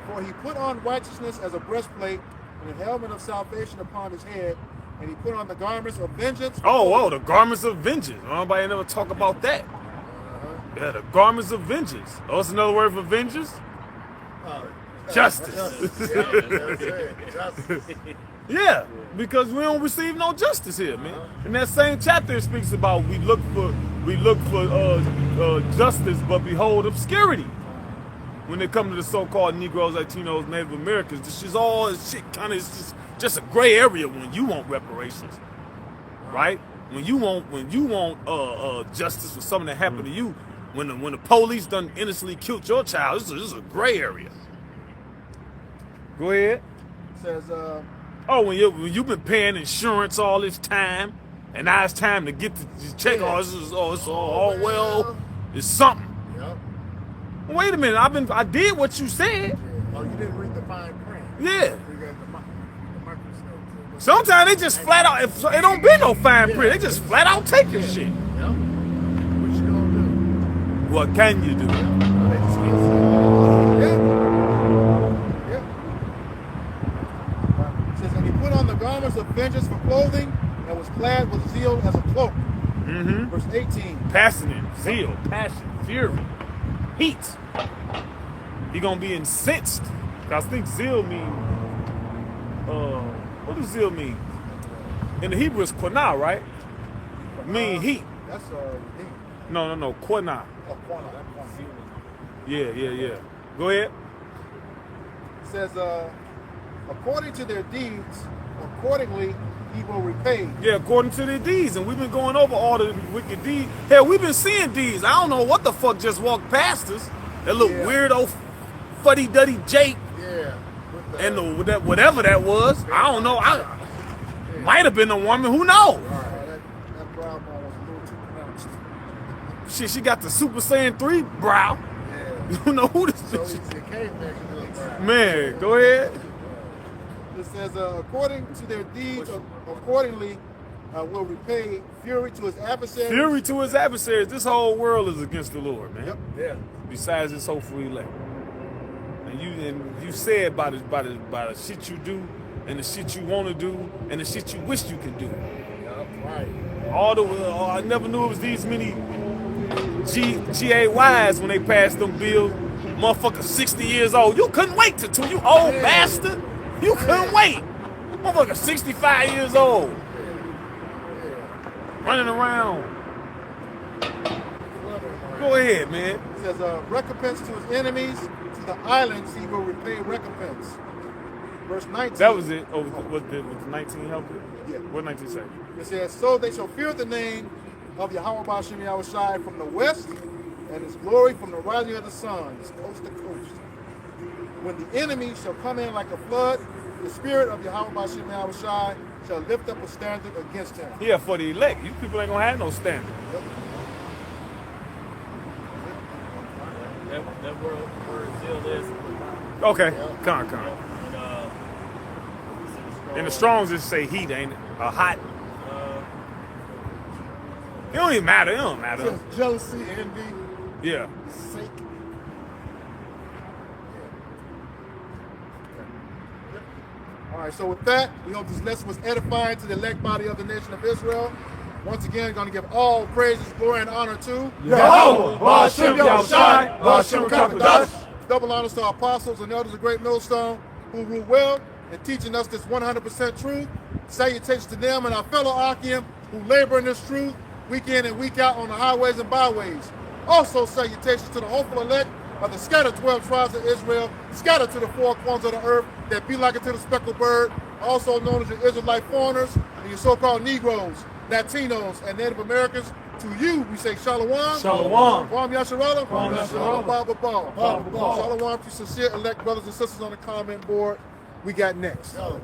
for he put on righteousness as a breastplate, and a helmet of salvation upon his head, and he put on the garments of vengeance. Oh, the garments of vengeance. Nobody never talk about that. Yeah, the garments of vengeance. Oh, that's another word for vengeance? Justice. Yeah, because we don't receive no justice here, man. In that same chapter, it speaks about we look for justice, but behold obscurity. When it comes to the so-called Negroes, Latinos, Native Americans, this is all shit. Kind of just a gray area when you want reparations, right? When you want justice for something that happened to you, when the police done innocently killed your child, this is a gray area. Go ahead. It says, oh, when you've been paying insurance all this time, and now it's time to get the check. Yeah. It's something. yep. Wait a minute, I did what you said. Oh, you didn't read the fine print. Yeah. You got the microscope. Sometimes they just flat out, if it don't be no fine print, they just flat out take your shit. Yep. What you gonna do? What can you do? They just can't see. Yeah. It says, and he put on the garments of vengeance for clothing, and was clad with zeal as a cloak. Mm-hmm. Verse 18. Passionate, zeal, passion, fury, heat. He gonna be incensed. I think zeal mean, what does zeal mean? In the Hebrew it's quanah, right? Mean heat. That's heat. No, quanah. Oh, quanah. Yeah. Go ahead. It says, according to their deeds, accordingly he will repay. Yeah, according to their deeds. And we've been going over all the wicked deeds. Hell, we've been seeing deeds. I don't know what the fuck just walked past us. That little weirdo fuddy-duddy Jake. Yeah. And whatever that was. I don't know. Might have been a woman. Who knows? That brow bone was a little too pronounced. Shit, she got the Super Saiyan 3 brow. Yeah. You don't know who this So bitch he's is. a caveman. Man, go ahead. It says, according to their deeds, accordingly will repay fury to his adversaries. Fury to his adversaries. This whole world is against the Lord, man. Yep. Yeah. Besides this hopeful elect. And you said by the shit you do, and the shit you want to do, and the shit you wish you could do. Yep. Right. I never knew it was these many GAYs when they passed them bills. Motherfucker 60 years old. You couldn't wait till you old bastard. You couldn't wait. Motherfucker 65 years old. Running around. Go ahead, man. It says, recompense to his enemies, to the islands he will repay recompense. Verse 19. That was it. Oh, was the 19 help it? Yeah. What 19 say? It says, so they shall fear the name of Yahweh Ba'ashem Yahweh Shai from the west, and his glory from the rising of the sun, coast to coast. When the enemy shall come in like a flood, the spirit of Yahweh Ba'ashem Yahweh Shai shall lift up a standard against him. Yeah, for the elect. You people ain't gonna have no standard. That word zeal is. Okay, con. And, In the Strongs, it say heat, ain't it? A hot. It don't even matter. It don't It matter. says jealousy, envy, Yeah. sake. All right, so with that, we hope this lesson was edifying to the elect body of the nation of Israel. Once again, going to give all praises, glory, and honor to Yahweh, Ba'ashem Yahushai, Ba'ashem Kakadash. double honors to our apostles and elders of Great Millstone who rule well in teaching us this 100% truth. Salutations to them and our fellow Achaim who labor in this truth week in and week out on the highways and byways. Also salutations to the hopeful elect of the scattered 12 tribes of Israel, scattered to the four corners of the earth that be like it to the speckled bird, also known as your Israelite foreigners and your so-called Negroes, Latinos, and Native Americans. To you, we say Shalom. Shalom. Kwam Yasharala. Kwam Yasharala. Baba Baba. Baba Baba. Shalom to sincere elect brothers and sisters on the comment board. We got next. Shalom.